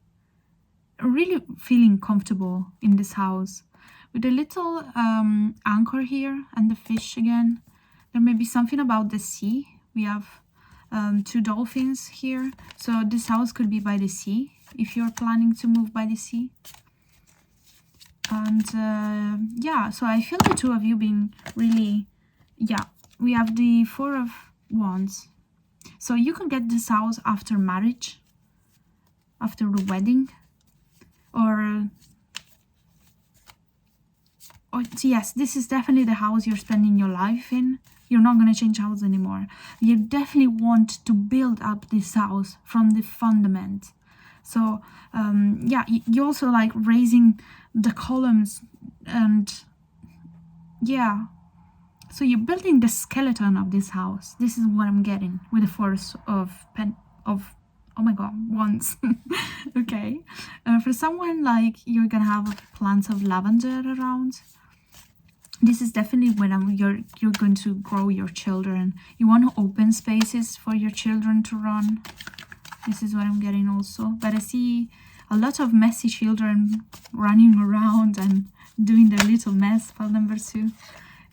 really feeling comfortable in this house. With a little anchor here and the fish again. There may be something about the sea. We have 2 dolphins here. So this house could be by the sea if you're planning to move by the sea. And yeah, so I feel the 2 of you being really, yeah, we have the 4 of Wands. So you can get this house after marriage, after the wedding, or yes, this is definitely the house you're spending your life in. You're not going to change house anymore. You definitely want to build up this house from the fundament. So yeah, you also like raising the columns, and yeah, so you're building the skeleton of this house. This is what I'm getting with the 4 of oh my god, Wands. Okay, for someone like you're gonna have plants of lavender around. This is definitely when you're going to grow your children. You want open spaces for your children to run. This is what I'm getting also. But I see a lot of messy children running around and doing their little mess. Pile number 2.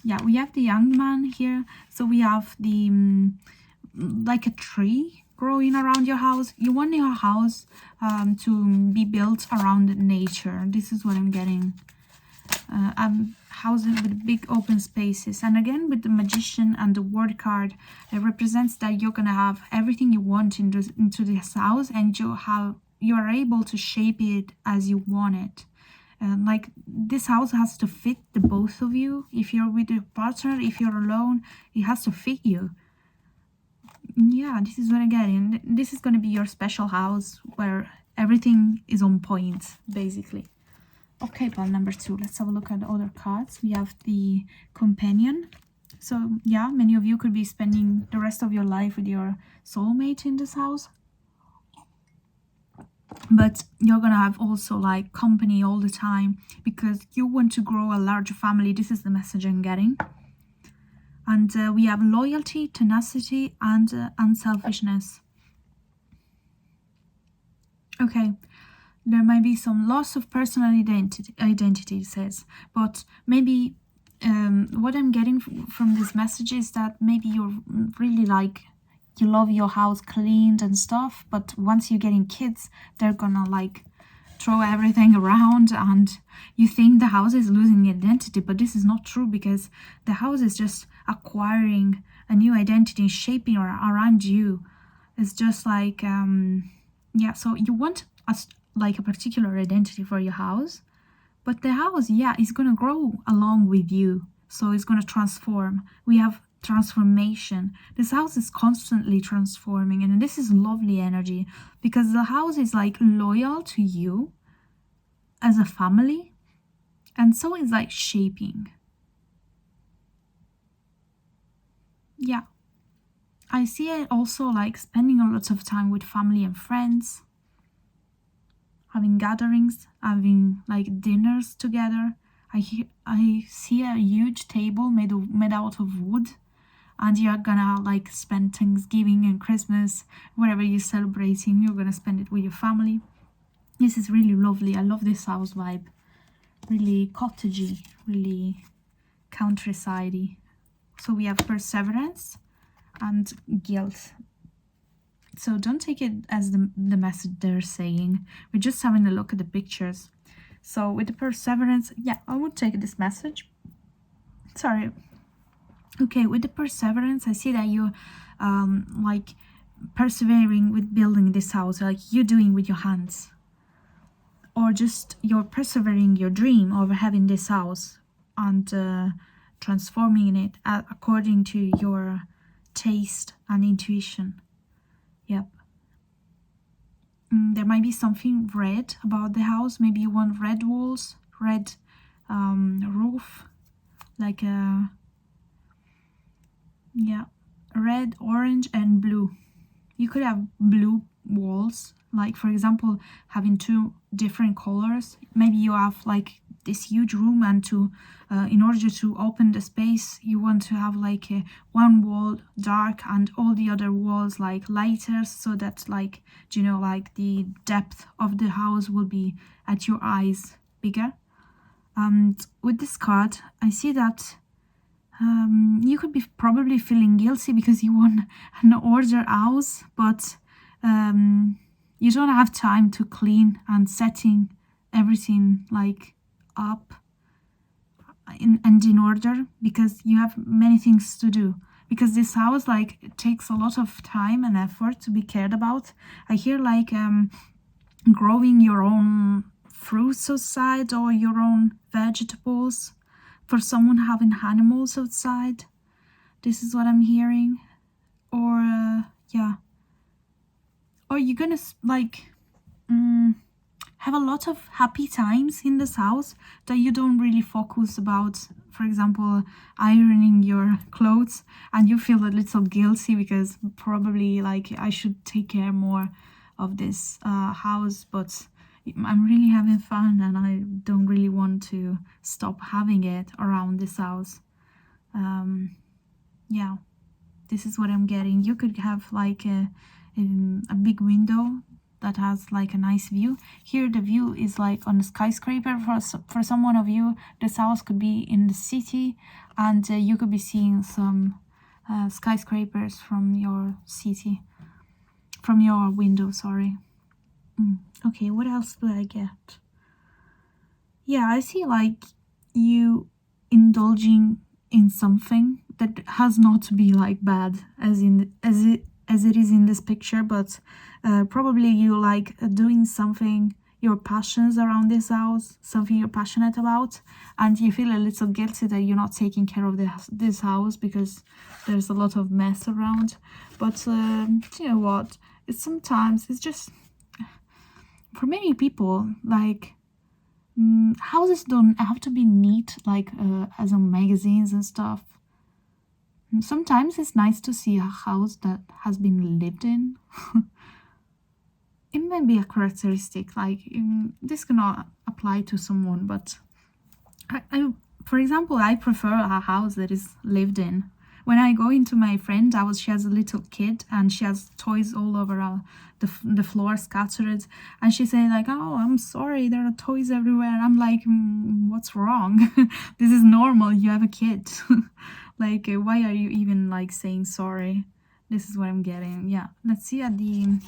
Yeah, we have the young man here. So we have the like a tree growing around your house. You want your house to be built around nature. This is what I'm getting. Houses with big open spaces, and again with the Magician and the Word card, it represents that you're gonna have everything you want into this house, and you are able to shape it as you want it. Like this house has to fit the both of you. If you're with your partner, if you're alone, it has to fit you. Yeah, this is what I'm getting. This is gonna be your special house where everything is on point, basically. Okay, pile number 2. Let's have a look at the other cards. We have the Companion. So yeah, many of you could be spending the rest of your life with your soulmate in this house. but you're gonna have also like company all the time because you want to grow a larger family. This is the message I'm getting. And we have loyalty, tenacity, and unselfishness. Okay, there might be some loss of personal identity, it says, but maybe what I'm getting from this message is that maybe you're really like, you love your house cleaned and stuff, but once you're getting kids, they're gonna like throw everything around and you think the house is losing identity, but this is not true because the house is just acquiring a new identity, shaping around you. It's just like yeah, so you want like a particular identity for your house, but the house, yeah, is gonna grow along with you, so it's gonna transform. We have transformation. This house is constantly transforming, and this is lovely energy because the house is like loyal to you as a family, and so it's like shaping. Yeah, I see it also like spending a lot of time with family and friends, having gatherings, having like dinners together. I see a huge table made out of wood, and you're gonna like spend Thanksgiving and Christmas, whatever you're celebrating, you're gonna spend it with your family. This is really lovely. I love this house vibe. Really cottagey, really countrysidey. So we have perseverance and guilt. So don't take it as the message they're saying. We're just having a look at the pictures. So with the perseverance, yeah, I would take this message. Sorry. Okay, with the perseverance, I see that you're like persevering with building this house, like you're doing with your hands. Or just you're persevering your dream of having this house and transforming it according to your taste and intuition. Yep. There might be something red about the house. Maybe you want red walls, red roof, like a, yeah, red, orange, and blue. You could have blue walls, like for example having two different colors. Maybe you have like this huge room, and to in order to open the space, you want to have like one wall dark and all the other walls like lighter, so that like, you know, like the depth of the house will be at your eyes bigger. And with this card, I see that you could be probably feeling guilty because you want an order house, but you don't have time to clean and setting everything like up in order, because you have many things to do. Because this house, like, it takes a lot of time and effort to be cared about. I hear like growing your own fruits outside or your own vegetables. For someone having animals outside, this is what I'm hearing. Or yeah, or you're gonna like have a lot of happy times in this house that you don't really focus about. For example, ironing your clothes, and you feel a little guilty because probably like, I should take care more of this house, but I'm really having fun and I don't really want to stop having it around this house. Yeah, this is what I'm getting. You could have like a big window that has like a nice view. Here the view is like on a skyscraper. For someone of you, this house could be in the city, and you could be seeing some skyscrapers from your city, from your window, sorry. Okay, what else do I get? Yeah, I see like you indulging in something that has not to be like bad as it is in this picture, but probably you like doing something, your passions around this house, something you're passionate about, and you feel a little guilty that you're not taking care of this house because there's a lot of mess around. But you know what, sometimes it's just, for many people, like houses don't have to be neat like as on magazines and stuff. Sometimes it's nice to see a house that has been lived in. it may be a characteristic, like this cannot apply to someone, but for example, I prefer a house that is lived in. When I go into my friend's house, she has a little kid and she has toys all over the floor scattered. And she said like, oh, I'm sorry, there are toys everywhere. I'm like, what's wrong? This is normal. You have a kid. Like, why are you even like saying sorry? This is what I'm getting. Yeah, let's see at the...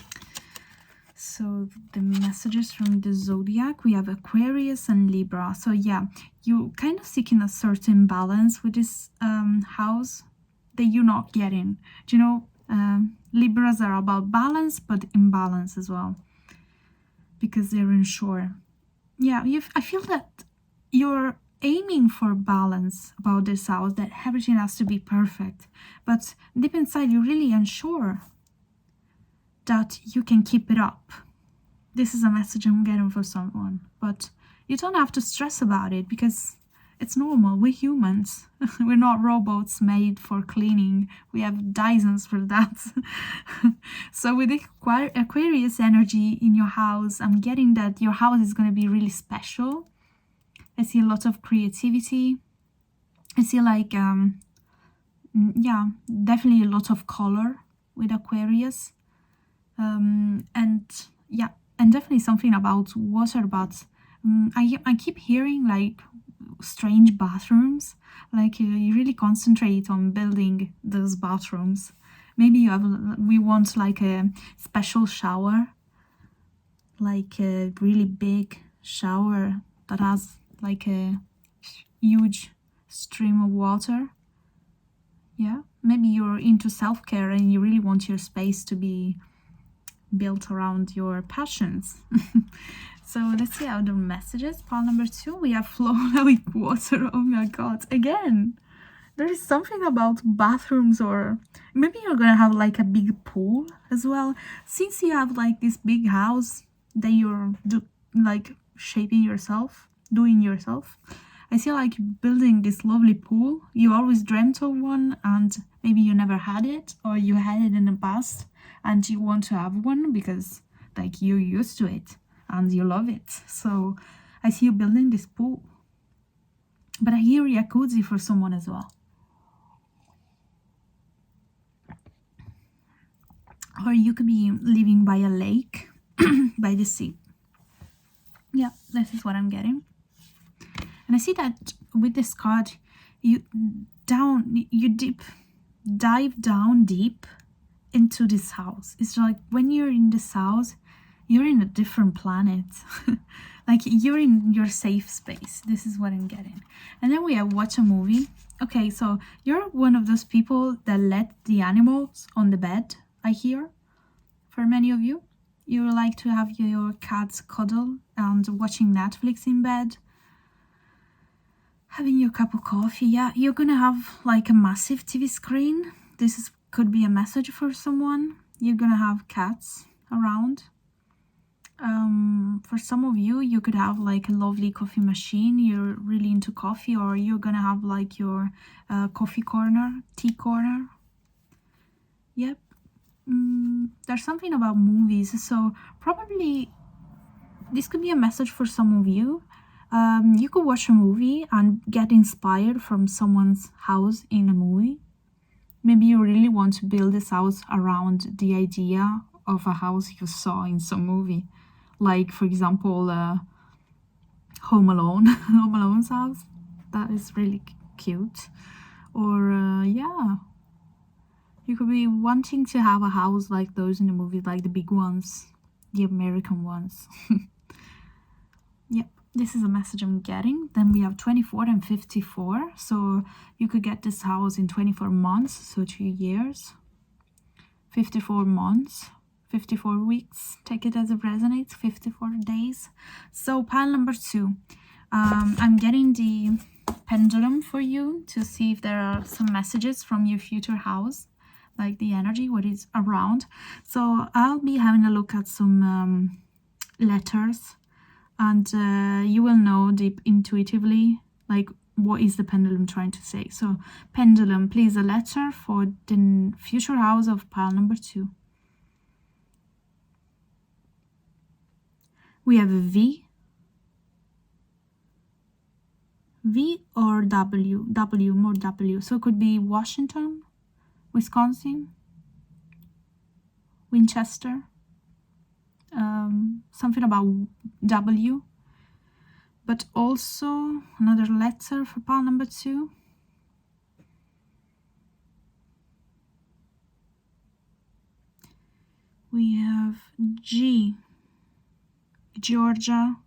So the messages from the zodiac, we have Aquarius and Libra. So yeah, you kind of seeking a certain balance with this house that you're not getting. Do you know, Libras are about balance, but imbalance as well, because they're unsure. Yeah, I feel that you're aiming for balance about this house, that everything has to be perfect, but deep inside you're really unsure that you can keep it up. This is a message I'm getting for someone, but you don't have to stress about it because it's normal. We're humans. We're not robots made for cleaning. We have Dysons for that. So with the Aquarius energy in your house, I'm getting that your house is going to be really special. I see a lot of creativity. I see like, yeah, definitely a lot of color with Aquarius. And yeah, and definitely something about water, but I keep hearing like strange bathrooms, like you really concentrate on building those bathrooms. Maybe we want like a special shower, like a really big shower that has like a huge stream of water. Yeah, maybe you're into self-care and you really want your space to be built around your passions. So let's see other messages. Pile number 2, we have Flora with water. Oh my god, again, there is something about bathrooms, or maybe you're gonna have like a big pool as well, since you have like this big house that you're like shaping yourself, doing yourself. I see like building this lovely pool. You always dreamt of one and maybe you never had it, or you had it in the past and you want to have one because like you're used to it and you love it. So I see you building this pool. But I hear jacuzzi for someone as well. Or you could be living by a lake, by the sea. Yeah, this is what I'm getting. And I see that with this card, you dive down deep into this house. It's like when you're in this house, you're in a different planet. Like you're in your safe space. This is what I'm getting. And then we have watch a movie. Okay, so you're one of those people that let the animals on the bed, I hear. For many of you, you like to have your cats cuddle and watching Netflix in bed, having your cup of coffee. Yeah, you're gonna have like a massive TV screen. This could be a message for someone. You're gonna have cats around. For some of you, you could have like a lovely coffee machine. You're really into coffee, or you're gonna have like your coffee corner, tea corner. Yep. There's something about movies, so probably this could be a message for some of you. You could watch a movie and get inspired from someone's house in a movie. Maybe you really want to build this house around the idea of a house you saw in some movie. Like, for example, Home Alone, Home Alone's house. That is really cute. Or, yeah, you could be wanting to have a house like those in the movie, like the big ones, the American ones. Yep, this is a message I'm getting. Then we have 24 and 54. So you could get this house in 24 months, so 2 years. 54 months. 54 weeks, take it as it resonates, 54 days. So pile number 2, I'm getting the pendulum for you to see if there are some messages from your future house, like the energy, what is around. So I'll be having a look at some letters, and you will know deep intuitively, like, what is the pendulum trying to say. So pendulum, please, a letter for the future house of pile number 2. We have a V or W, more W. So it could be Washington, Wisconsin, Winchester, something about W. But also another letter for pile number 2. We have G, Georgia,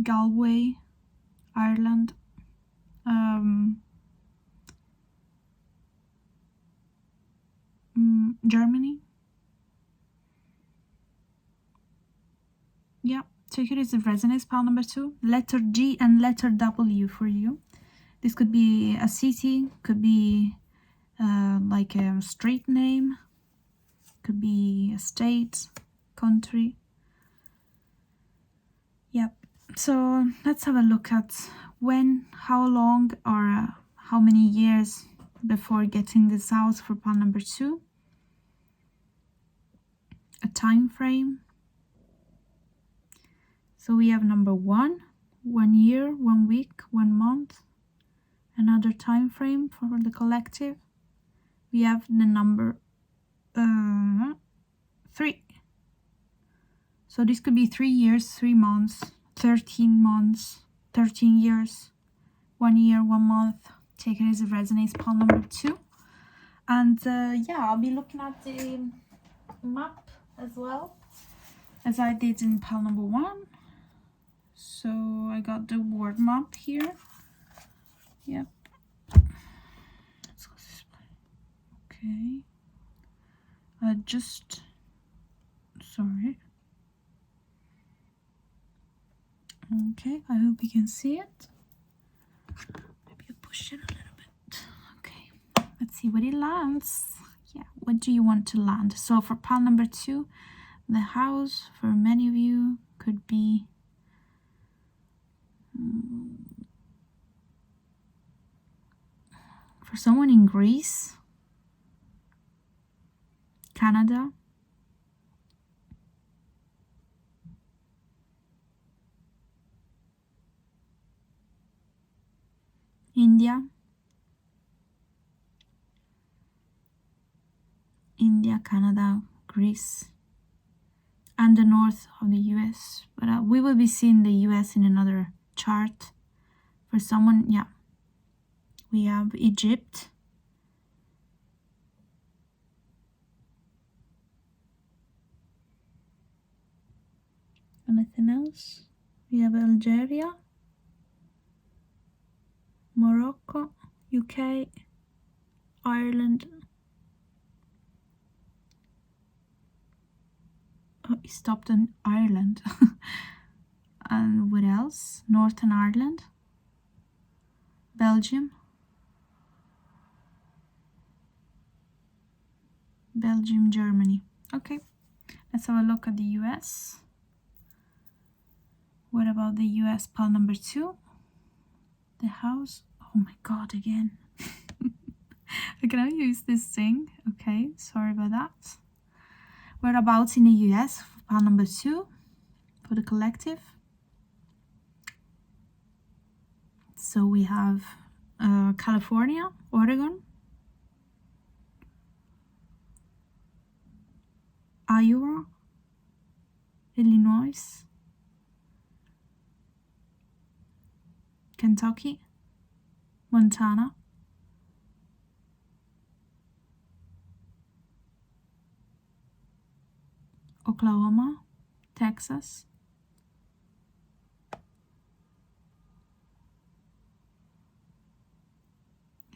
Galway, Ireland, Germany. Yeah, so here is the resonance pile number 2. Letter G and letter W for you. This could be a city, could be like a street name, could be a state, country. Yep. So let's have a look at when, how long, or how many years before getting this out for pile number 2. A time frame. So we have number 1, 1 year, 1 week, 1 month. Another time frame for the collective. We have the number 3. So this could be 3 years, 3 months, 13 months, 13 years, 1 year, 1 month. Take it as a resonance pile number 2. And yeah, I'll be looking at the map as well, as I did in pile number 1. So I got the word map here. Yep. Let's go this way. Okay. Sorry. Okay, I hope you can see it. Maybe I'll push it a little bit. Okay, let's see what it lands. Yeah, what do you want to land? So for pile number 2, the house for many of you could be for someone in Greece, Canada, India, Canada, Greece, and the north of the US. But we will be seeing the US in another chart. For someone, yeah, we have Egypt, anything else? We have Algeria, Morocco, UK, Ireland. Oh, it stopped in Ireland. And what else? Northern Ireland, Belgium, Germany. Okay, let's have a look at the US. What about the US pile number 2? The house. Oh my god, again. I cannot use this thing. Okay, sorry about that. Whereabouts in the US, pile number 2 for the collective. So we have California, Oregon, Iowa, Illinois, Kentucky, Montana, Oklahoma, Texas,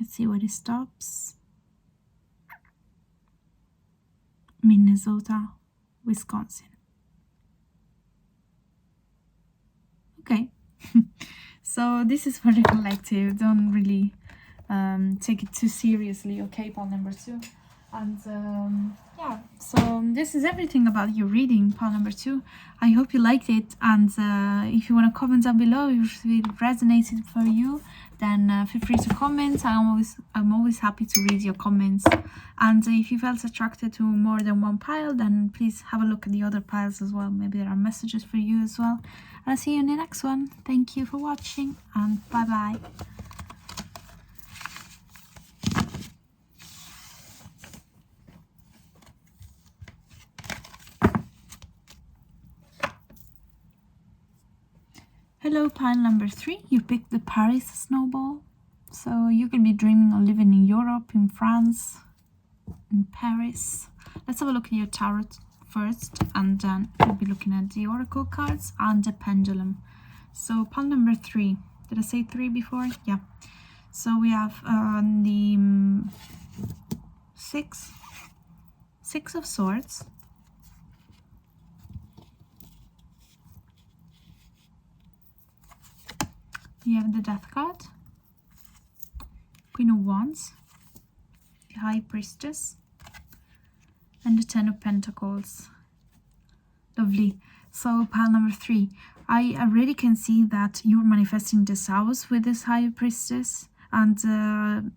let's see where it stops, Minnesota, Wisconsin. Okay. So this is for the collective. Don't really take it too seriously, okay, pile number 2. And yeah, so this is everything about your reading, pile number 2. I hope you liked it, and if you want to comment down below if it resonated for you, then feel free to comment. I'm always happy to read your comments. And if you felt attracted to more than one pile, then please have a look at the other piles as well. Maybe there are messages for you as well. And I'll see you in the next one. Thank you for watching, and bye bye. Hello, pile number 3. You picked the Paris snowball. So you can be dreaming of living in Europe, in France, in Paris. Let's have a look at your tarot first, and then we'll be looking at the oracle cards and the pendulum. So pile number 3. Did I say 3 before? Yeah. So we have the six of swords. You have the Death card, Queen of Wands, the High Priestess, and the Ten of Pentacles. Lovely. So pile number 3. I already can see that you're manifesting this house with this High Priestess, and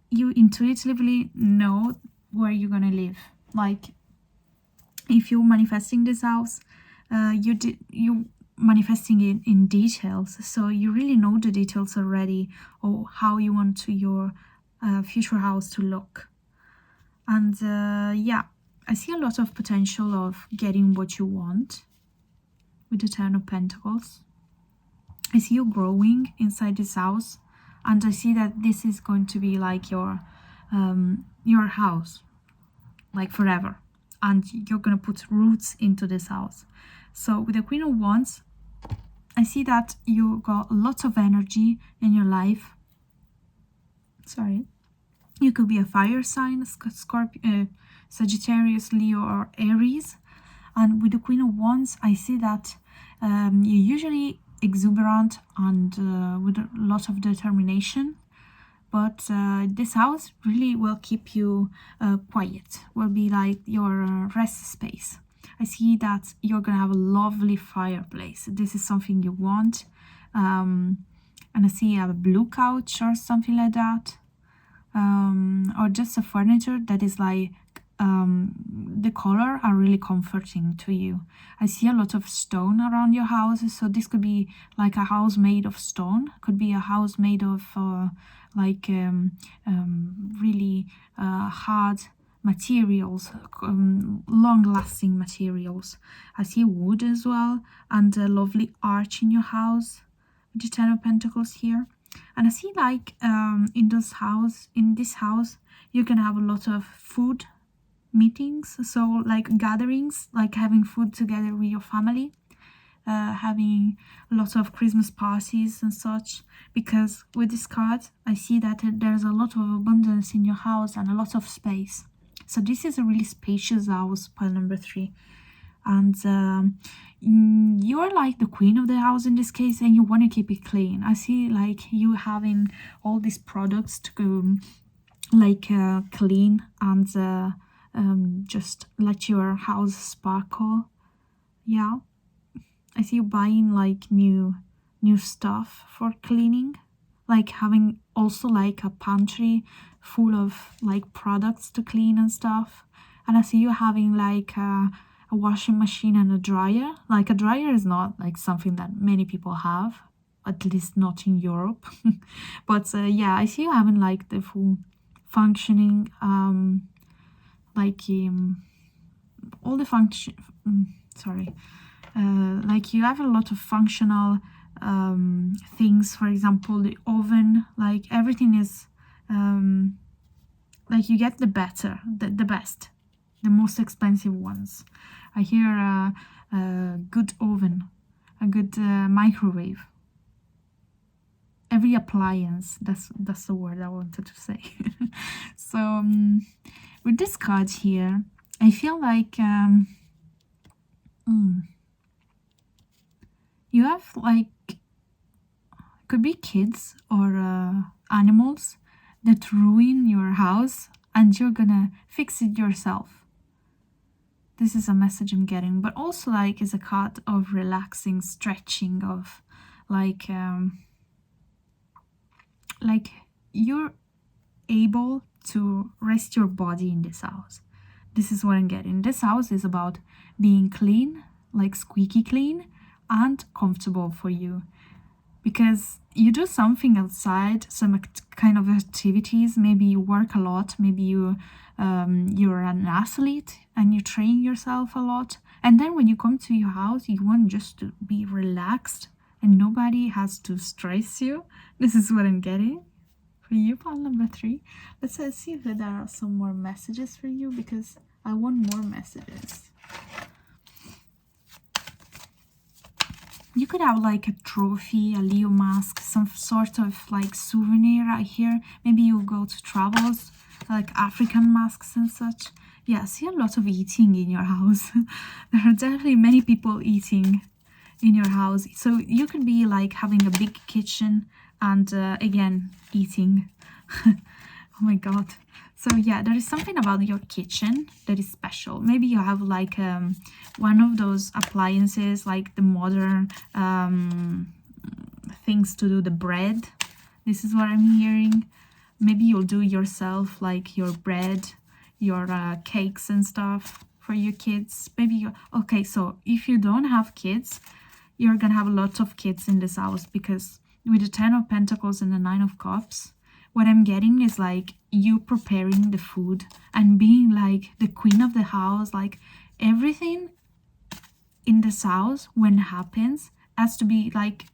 you intuitively know where you're gonna live. Like, if you're manifesting this house, you manifesting it in details, so you really know the details already, or how you want your future house to look. And yeah, I see a lot of potential of getting what you want with the Ten of Pentacles. I see you growing inside this house, and I see that this is going to be like your house, like forever, and you're gonna put roots into this house. So with the Queen of Wands, I see that you got lots of energy in your life. Sorry. You could be a fire sign, Scorpio, Sagittarius, Leo, or Aries. And with the Queen of Wands, I see that you're usually exuberant and with a lot of determination. But this house really will keep you quiet, will be like your rest space. I see that you're gonna have a lovely fireplace. This is something you want. And I see you have a blue couch or something like that. Or just a furniture that is like, the color are really comforting to you. I see a lot of stone around your house, so this could be like a house made of stone, could be a house made of really hard materials, long-lasting materials. I see wood as well, and a lovely arch in your house with the Ten of Pentacles here. And I see like in this house you're gonna have a lot of food meetings, so like gatherings, like having food together with your family, having a lot of Christmas parties and such, because with this card I see that there's a lot of abundance in your house and a lot of space. So this is a really spacious house, pile number 3. And you're like the queen of the house in this case, and you want to keep it clean. I see like you having all these products to go like clean and just let your house sparkle. Yeah, I see you buying like new stuff for cleaning, like having also like a pantry full of like products to clean and stuff. And I see you having like a washing machine and a dryer. Like a dryer is not like something that many people have, at least not in Europe. But yeah, I see you having like the full functioning all the function like you have a lot of functional things. For example, the oven, like everything is like you get the best, the most expensive ones. I hear a good oven, a good microwave, every appliance. That's the word I wanted to say. So with this card here, I feel like you have like, could be kids or animals that ruin your house, and you're gonna fix it yourself. This is a message I'm getting, but also like is a card of relaxing, stretching, of like like you're able to rest your body in this house. This is what I'm getting. This house is about being clean, like squeaky clean, and comfortable for you. Because you do something outside, some kind of activities. Maybe you work a lot. Maybe you're an athlete and you train yourself a lot. And then when you come to your house, you want just to be relaxed and nobody has to stress you. This is what I'm getting for you, pile number 3. Let's see if there are some more messages for you, because I want more messages. You could have like a trophy, a Leo mask, some sort of like souvenir right here. Maybe you go to travels, like African masks and such. Yeah, I see a lot of eating in your house. There are definitely many people eating in your house. So you could be like having a big kitchen and again, eating. Oh my god. So yeah, there is something about your kitchen that is special. Maybe you have like one of those appliances, like the modern things to do the bread. This is what I'm hearing. Maybe you'll do yourself like your bread, your cakes and stuff for your kids. Maybe you, okay, so if you don't have kids, you're gonna have a lot of kids in this house, because with the 10 of Pentacles and the 9 of Cups, what I'm getting is like you preparing the food and being like the queen of the house. Like everything in this house, when it happens, has to be like,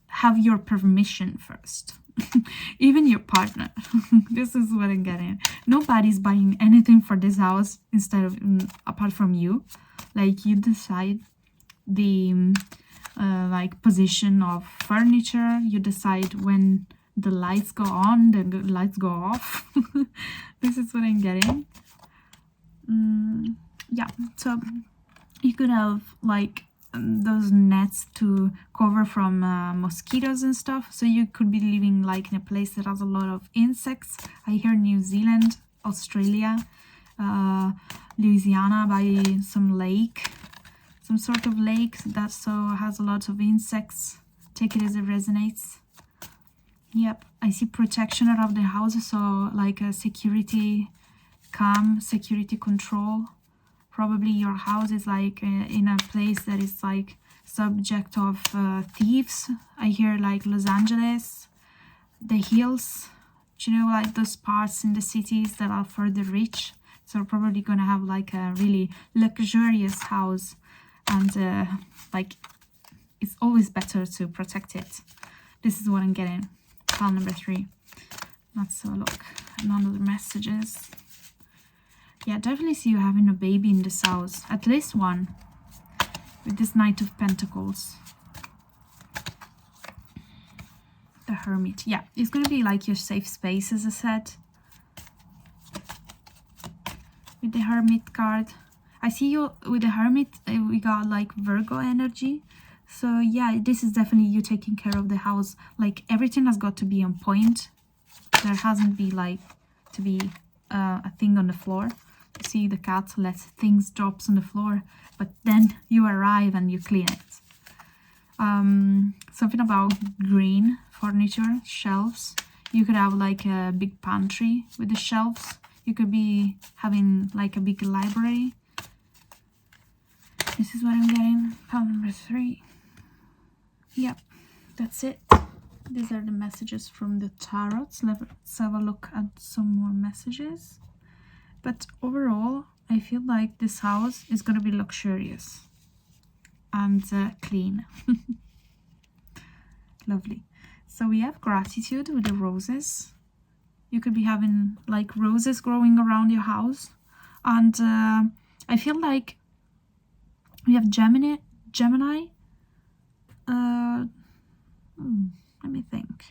have your permission first. Even your partner. This is what I'm getting. Nobody's buying anything for this house instead of apart from you. Like you decide the like position of furniture. You decide when the lights go on, the lights go off. This is what I'm getting. Yeah, so you could have like those nets to cover from mosquitoes and stuff. So you could be living like in a place that has a lot of insects. I hear New Zealand, Australia, Louisiana by some lake, some sort of lake that so has a lot of insects. Take it as it resonates. Yep, I see protection around the house, so like a security cam, security control. Probably your house is like in a place that is like subject of thieves. I hear like Los Angeles, the hills, you know, like those parts in the cities that are for the rich. So probably gonna have like a really luxurious house, and like it's always better to protect it. This is what I'm getting. Pile number 3. Let's have a look. None of the messages. Yeah, definitely see you having a baby in this house. At least one. With this Knight of Pentacles. The Hermit. Yeah, it's going to be like your safe space, as I said. With the Hermit card. I see you with the Hermit. We got like Virgo energy. So yeah, this is definitely you taking care of the house. Like everything has got to be on point. There hasn't be like to be a thing on the floor. You see the cat lets things drops on the floor, but then you arrive and you clean it. Something about green furniture, shelves. You could have like a big pantry with the shelves. You could be having like a big library. This is what I'm getting. Pile number 3. Yep, that's it. These are the messages from the tarots. Let's have a look at some more messages. But overall, I feel like this house is going to be luxurious and clean. Lovely. So we have gratitude with the roses. You could be having like roses growing around your house. And I feel like we have Gemini. Let me think.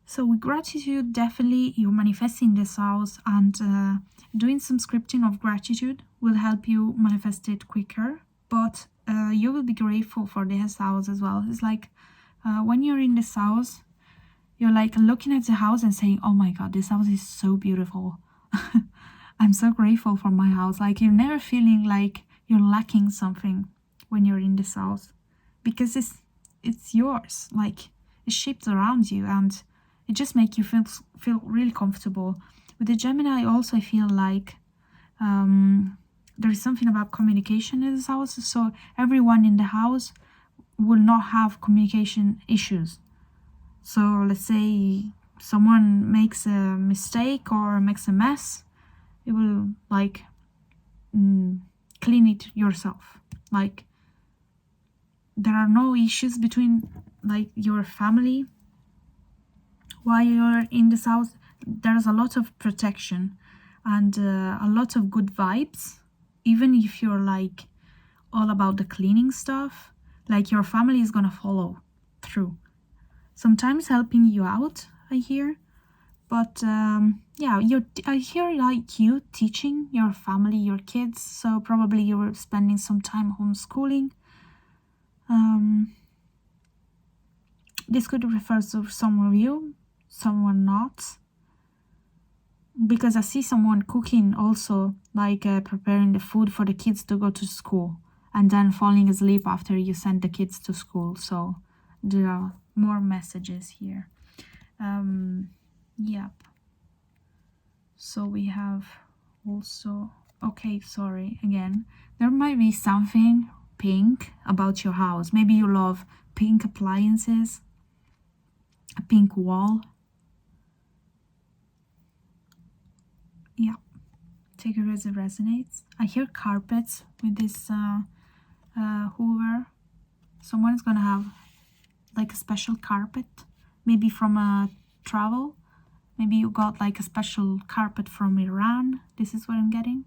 So with gratitude, definitely you're manifesting this house, and doing some scripting of gratitude will help you manifest it quicker. But you will be grateful for this house as well. It's like when you're in this house, you're like looking at the house and saying, oh my god, this house is so beautiful. I'm so grateful for my house. Like you're never feeling like you're lacking something when you're in this house, because it's yours. Like It shapes around you, and it just makes you feel really comfortable. With the Gemini, also I feel like there is something about communication in this house. So everyone in the house will not have communication issues. So let's say someone makes a mistake or makes a mess, it will like clean it yourself. Like there are no issues between like your family while you're in this house. There's a lot of protection and a lot of good vibes. Even if you're like all about the cleaning stuff, like your family is gonna follow through, sometimes helping you out, I hear. But yeah, I hear like you teaching your family, your kids, so probably you were spending some time homeschooling. This could refer to some of you, someone not, because I see someone cooking also, like preparing the food for the kids to go to school and then falling asleep after you send the kids to school. So there are more messages here. Yep. So we have also, okay, sorry, again, there might be something pink about your house. Maybe you love pink appliances, a pink wall. Yeah, take it as it resonates. I hear carpets with this Hoover. Someone's gonna have like a special carpet, maybe from a travel. Maybe you got like a special carpet from Iran. This is what I'm getting.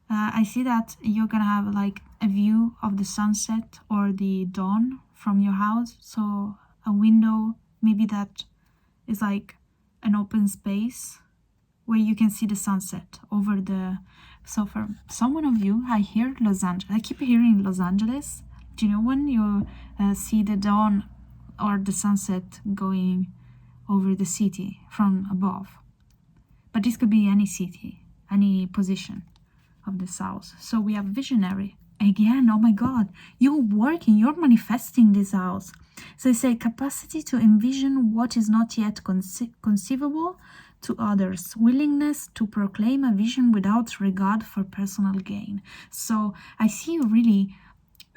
I see that you're gonna have like a view of the sunset or the dawn from your house. So a window, maybe that is like an open space where you can see the sunset over the... So for someone of you, I hear Los Angeles. I keep hearing Los Angeles. Do you know when you see the dawn or the sunset going over the city from above? But this could be any city, any position of the south. So we have visionary. Again, oh my God, you're working, you're manifesting this house. So I say capacity to envision what is not yet conceivable to others, willingness to proclaim a vision without regard for personal gain. So I see you really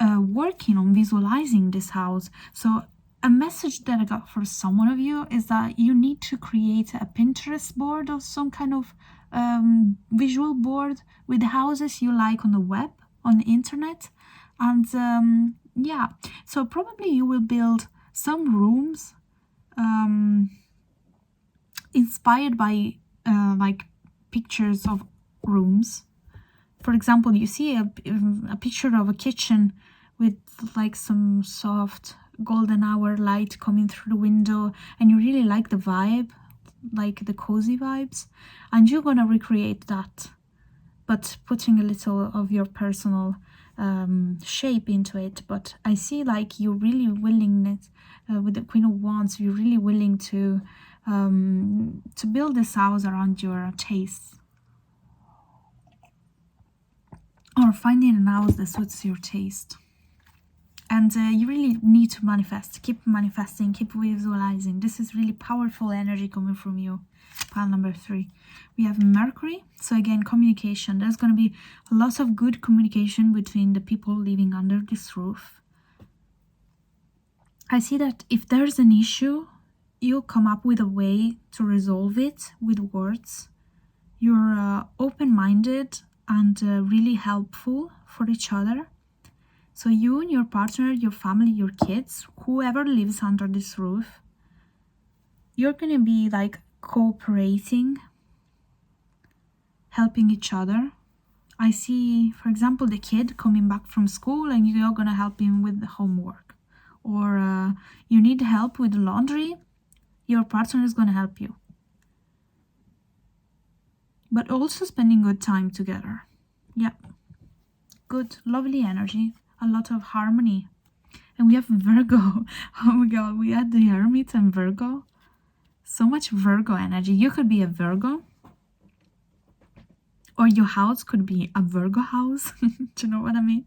working on visualizing this house. So a message that I got for someone of you is that you need to create a Pinterest board or some kind of visual board with the houses you like on the web, on the internet. And yeah, so probably you will build some rooms inspired by like pictures of rooms. For example, you see a picture of a kitchen with like some soft golden hour light coming through the window, and you really like the vibe, like the cozy vibes, and you're gonna recreate that, but putting a little of your personal shape into it. But I see like you're really willingness with the Queen of Wands, you're really willing to build this house around your tastes, or finding a house that suits your taste. And you really need to manifest. Keep manifesting, keep visualizing. This is really powerful energy coming from you. Pile number 3. We have Mercury. So again, communication. There's going to be a lot of good communication between the people living under this roof. I see that if there's an issue, you'll come up with a way to resolve it with words. You're open-minded and really helpful for each other. So you and your partner, your family, your kids, whoever lives under this roof, you're going to be like cooperating, helping each other. I see, for example, the kid coming back from school and you're going to help him with the homework. Or you need help with the laundry, your partner is going to help you. But also spending good time together. Yep. Good, lovely energy. A lot of harmony. And we have Virgo. Oh my God, we had the Hermit and Virgo. So much Virgo energy. You could be a Virgo. Or your house could be a Virgo house. Do you know what I mean?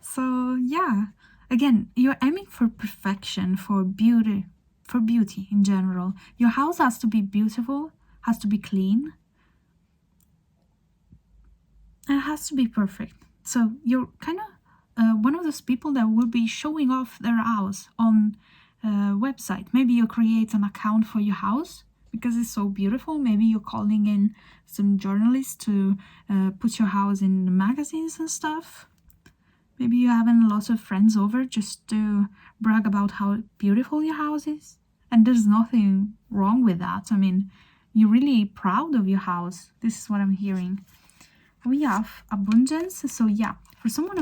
So yeah, again, you're aiming for perfection, for beauty. for beauty in general. Your house has to be beautiful, has to be clean, and it has to be perfect. So you're kind of one of those people that will be showing off their house on a website. Maybe you create an account for your house because it's so beautiful. Maybe you're calling in some journalists to put your house in the magazines and stuff. Maybe you're having a lot of friends over just to brag about how beautiful your house is. And there's nothing wrong with that. I mean, you're really proud of your house. This is what I'm hearing. We have abundance. So yeah, for someone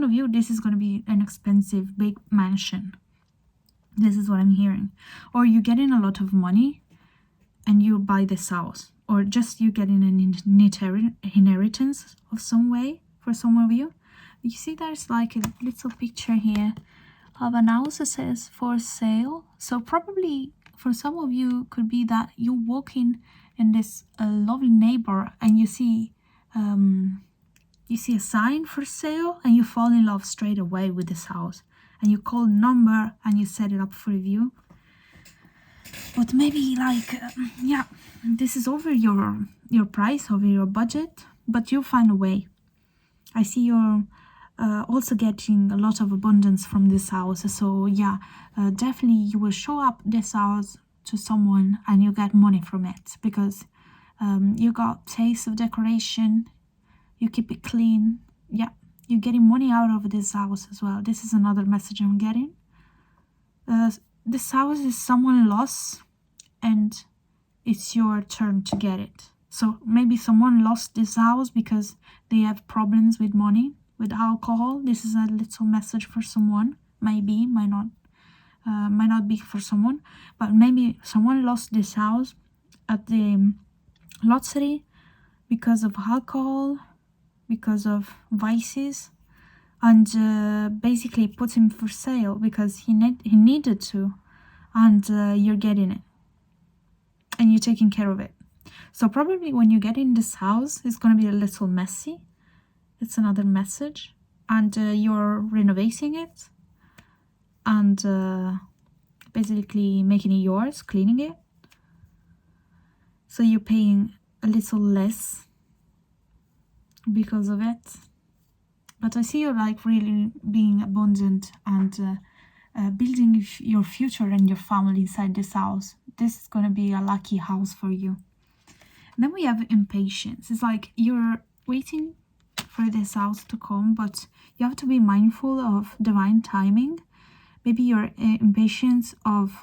of you, this is going to be an expensive big mansion. This is what I'm hearing. Or you're getting a lot of money and you buy this house, or just you getting an inheritance of some way. For some of you, you see there's like a little picture here of an house that says for sale. So probably for some of you could be that you're walking in this lovely neighbor and you see a sign for sale and you fall in love straight away with this house, and you call the number and you set it up for review. But maybe like yeah, this is over your price, over your budget, but you'll find a way. I see you're also getting a lot of abundance from this house. So yeah, definitely you will show up this house to someone and you get money from it, because you got taste of decoration, you keep it clean. Yeah, you're getting money out of this house as well. This is another message I'm getting. This house is someone lost and it's your turn to get it. So maybe someone lost this house because they have problems with money, with alcohol. This is a little message for someone. Maybe, might not be for someone, but maybe someone lost this house at the lottery because of alcohol, because of vices, and basically put him for sale because he needed to, and you're getting it and you're taking care of it. So probably when you get in this house, it's going to be a little messy. It's another message. And you're renovating it and basically making it yours, cleaning it. So you're paying a little less because of it. But I see you like really being abundant and building your future and your family inside this house. This is going to be a lucky house for you. And then we have impatience. It's like you're waiting for this house to come, but you have to be mindful of divine timing. Maybe you're impatient of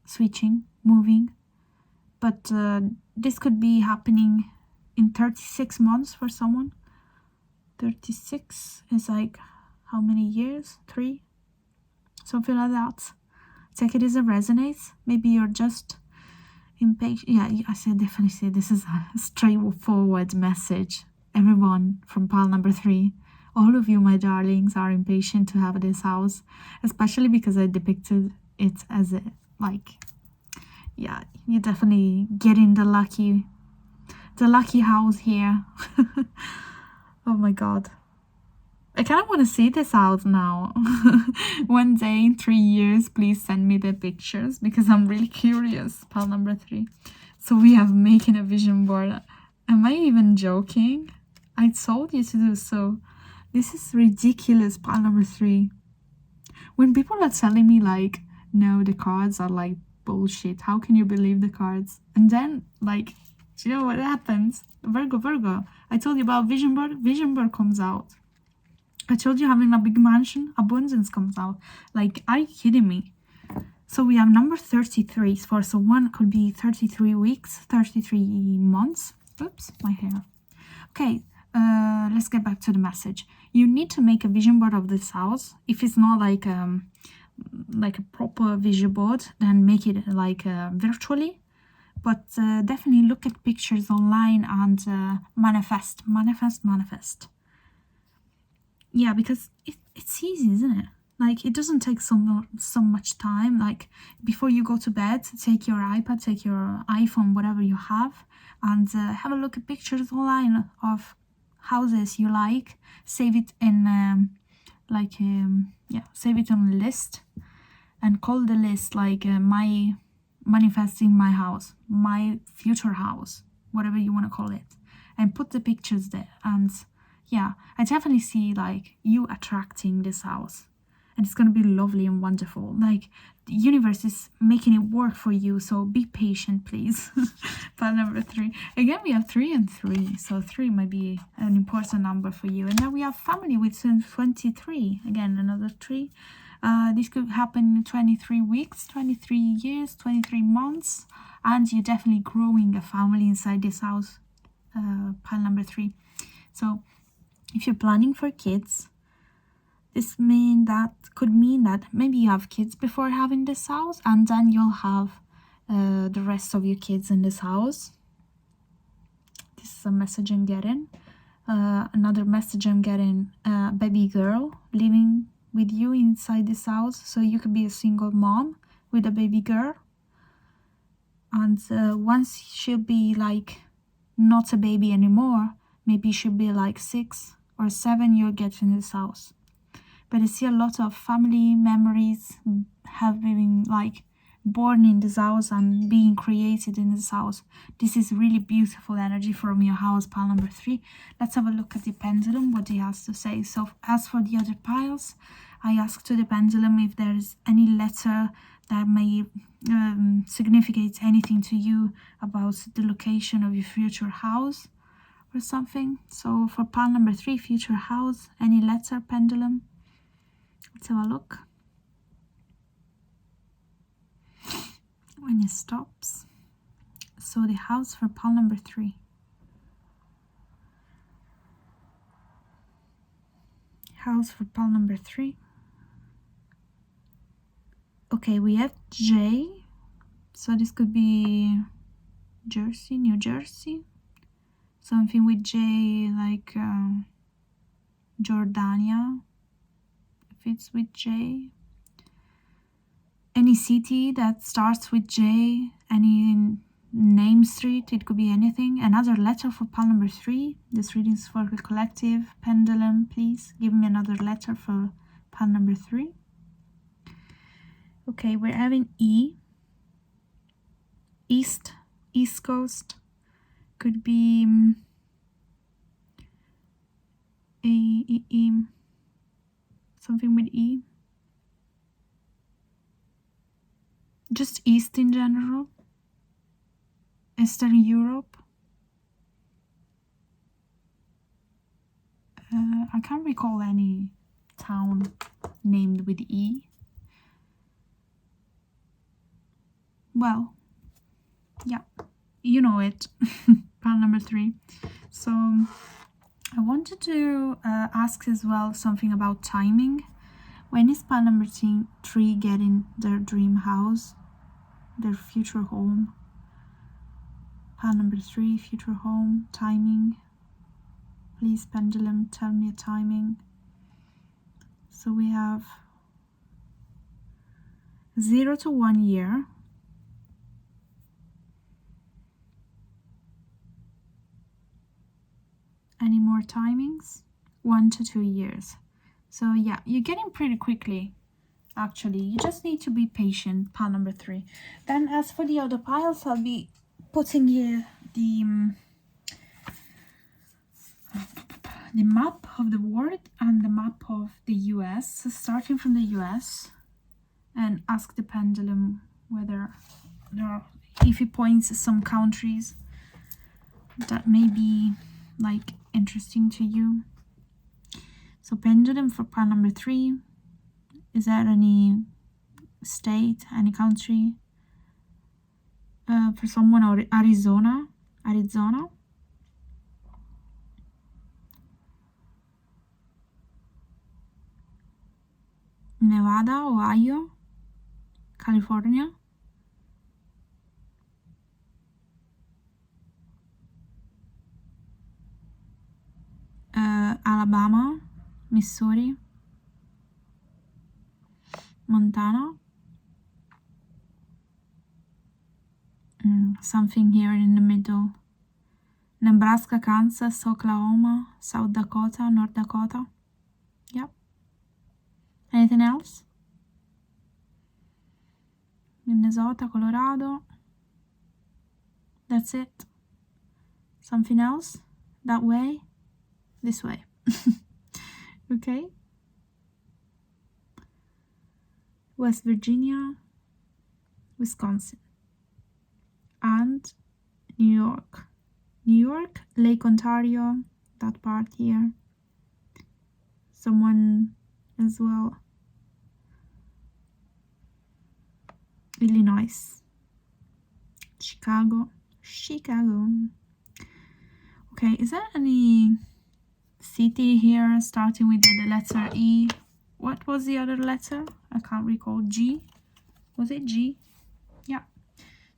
switching, moving, but this could be happening in 36 months for someone. 36 is like how many years? 3? Something like that. Take it as it resonates. Maybe you're just impatient. Yeah, I said definitely this is a straightforward message. Everyone from pile number 3, all of you, my darlings, are impatient to have this house, especially because I depicted it as a like, yeah, you're definitely getting the lucky house here. Oh my god, I kind of want to see this house now. One day in 3 years, please send me the pictures because I'm really curious. Pile number 3. So we have making a vision board. Am I even joking? I told you to do so. This is ridiculous. Pile number 3. When people are telling me like, no, the cards are like bullshit, how can you believe the cards? And then like, do you know what happens? Virgo. I told you about vision board comes out. I told you having a big mansion, abundance comes out. Like, are you kidding me? So we have number 33. For someone could be 33 weeks, 33 months. Oops, my hair. Okay, let's get back to the message. You need to make a vision board of this house. If it's not like a proper vision board, then make it like virtually. But definitely look at pictures online and manifest. Yeah, because it's easy, isn't it? Like, it doesn't take so much time. Like, before you go to bed, take your iPad, take your iPhone, whatever you have, and have a look at pictures online of houses you like. Save it in save it on a list, and call the list like my manifesting my house, my future house, whatever you want to call it, and put the pictures there. And yeah, I definitely see like you attracting this house, and it's going to be lovely and wonderful. Like the universe is making it work for you, so be patient, please. Pile number 3. Again, we have 3 and 3, so 3 might be an important number for you. And then we have family with 23. Again, another 3. This could happen in 23 weeks, 23 years, 23 months, and you're definitely growing a family inside this house. Pile number 3. So if you're planning for kids, this could mean that maybe you have kids before having this house, and then you'll have the rest of your kids in this house. This is a message I'm getting. Another message I'm getting, baby girl living with you inside this house. So you could be a single mom with a baby girl, and once she'll be like not a baby anymore, maybe she'll be like 6 or 7, you'll get in this house. But I see a lot of family memories have been like born in this house and being created in this house. This is really beautiful energy from your house, pile number 3. Let's have a look at the pendulum, what it has to say. So as for the other piles, I ask to the pendulum if there is any letter that may significate anything to you about the location of your future house or something. So for pile number 3, future house, any letter, pendulum. Let's have a look. When it stops. So the house for pile number 3. House for pile number 3. Okay, we have J. So this could be Jersey, New Jersey. Something with J, like Jordania. It's with J. Any city that starts with J, any name street, it could be anything. Another letter for pile number 3. This reading is for the collective. Pendulum, please give me another letter for pile number 3. Okay, we're having E. East Coast. Could be something with E. Just East in general. Eastern Europe. I can't recall any town named with E. Well, yeah, you know it. Pile number 3. So I wanted to ask as well something about timing. When is pile number 3 getting their dream house, their future home? Pile number 3, future home, timing. Please, pendulum, tell me a timing. So we have 0 to 1 year. Any more timings? 1 to 2 years. So yeah, you're getting pretty quickly, actually. You just need to be patient, pile number 3. Then as for the other piles, I'll be putting here the map of the world and the map of the US. So starting from the US, and ask the pendulum whether there are, if it points at some countries that may be like interesting to you. So pendulum for pile number 3. Is there any state, any country? For someone, or Arizona. Nevada, Ohio, California. Alabama, Missouri, Montana. Something here in the middle. Nebraska, Kansas, Oklahoma, South Dakota, North Dakota. Yep. Anything else? Minnesota, Colorado. That's it. Something else? That way? This way. Okay. West Virginia, Wisconsin, and New York. New York, Lake Ontario, that part here. Someone as well. Illinois, Chicago. Okay, is there any city here starting with the letter E? What was the other letter? I can't recall. G? Was it G? Yeah.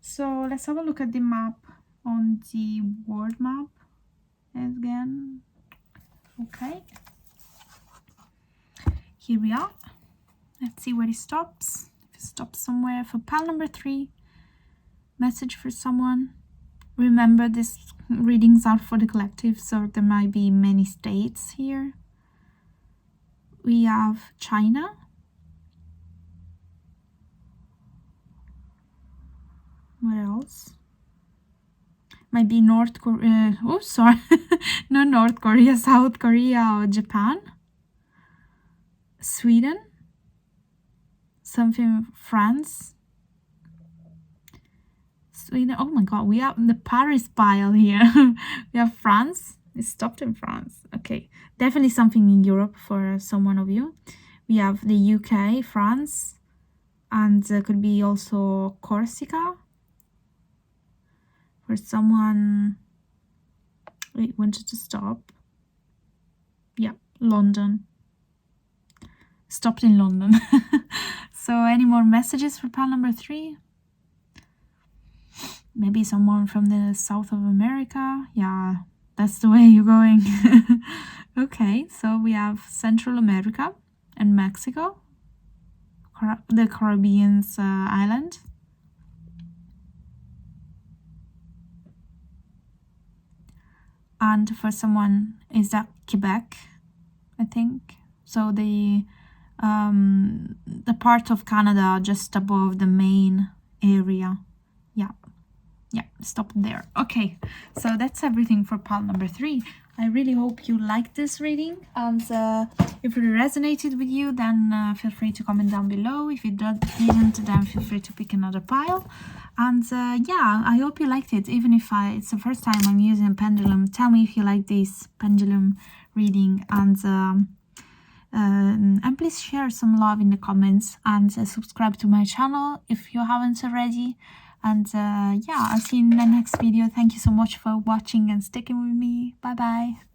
So let's have a look at the map on the world map again. Okay. Here we are. Let's see where it stops. If it stops somewhere. For pile number 3, message for someone. Remember, these readings are for the collective, so there might be many states here. We have China. What else? Might be North Korea. Oh, sorry. Not North Korea, South Korea or Japan. Sweden. Something France. Sweden. Oh my god, we have the Paris pile here. We have France. It stopped in France. Okay, definitely something in Europe for someone of you. We have the UK, France, and there could be also Corsica for someone. Wait, wanted to stop. Yeah, London. Stopped in London. So any more messages for pile number 3? Maybe someone from the South of America. Yeah, that's the way you're going. Okay, so we have Central America and Mexico, the Caribbean island. And for someone, is that Quebec, I think. So the part of Canada just above the main area. Yeah, stop there. Okay, so that's everything for pile number 3. I really hope you liked this reading, and if it resonated with you, then feel free to comment down below. If it didn't, then feel free to pick another pile. And yeah, I hope you liked it. Even if it's the first time I'm using a pendulum, tell me if you like this pendulum reading, and please share some love in the comments, and subscribe to my channel if you haven't already. And yeah, I'll see you in the next video. Thank you so much for watching and sticking with me. Bye bye.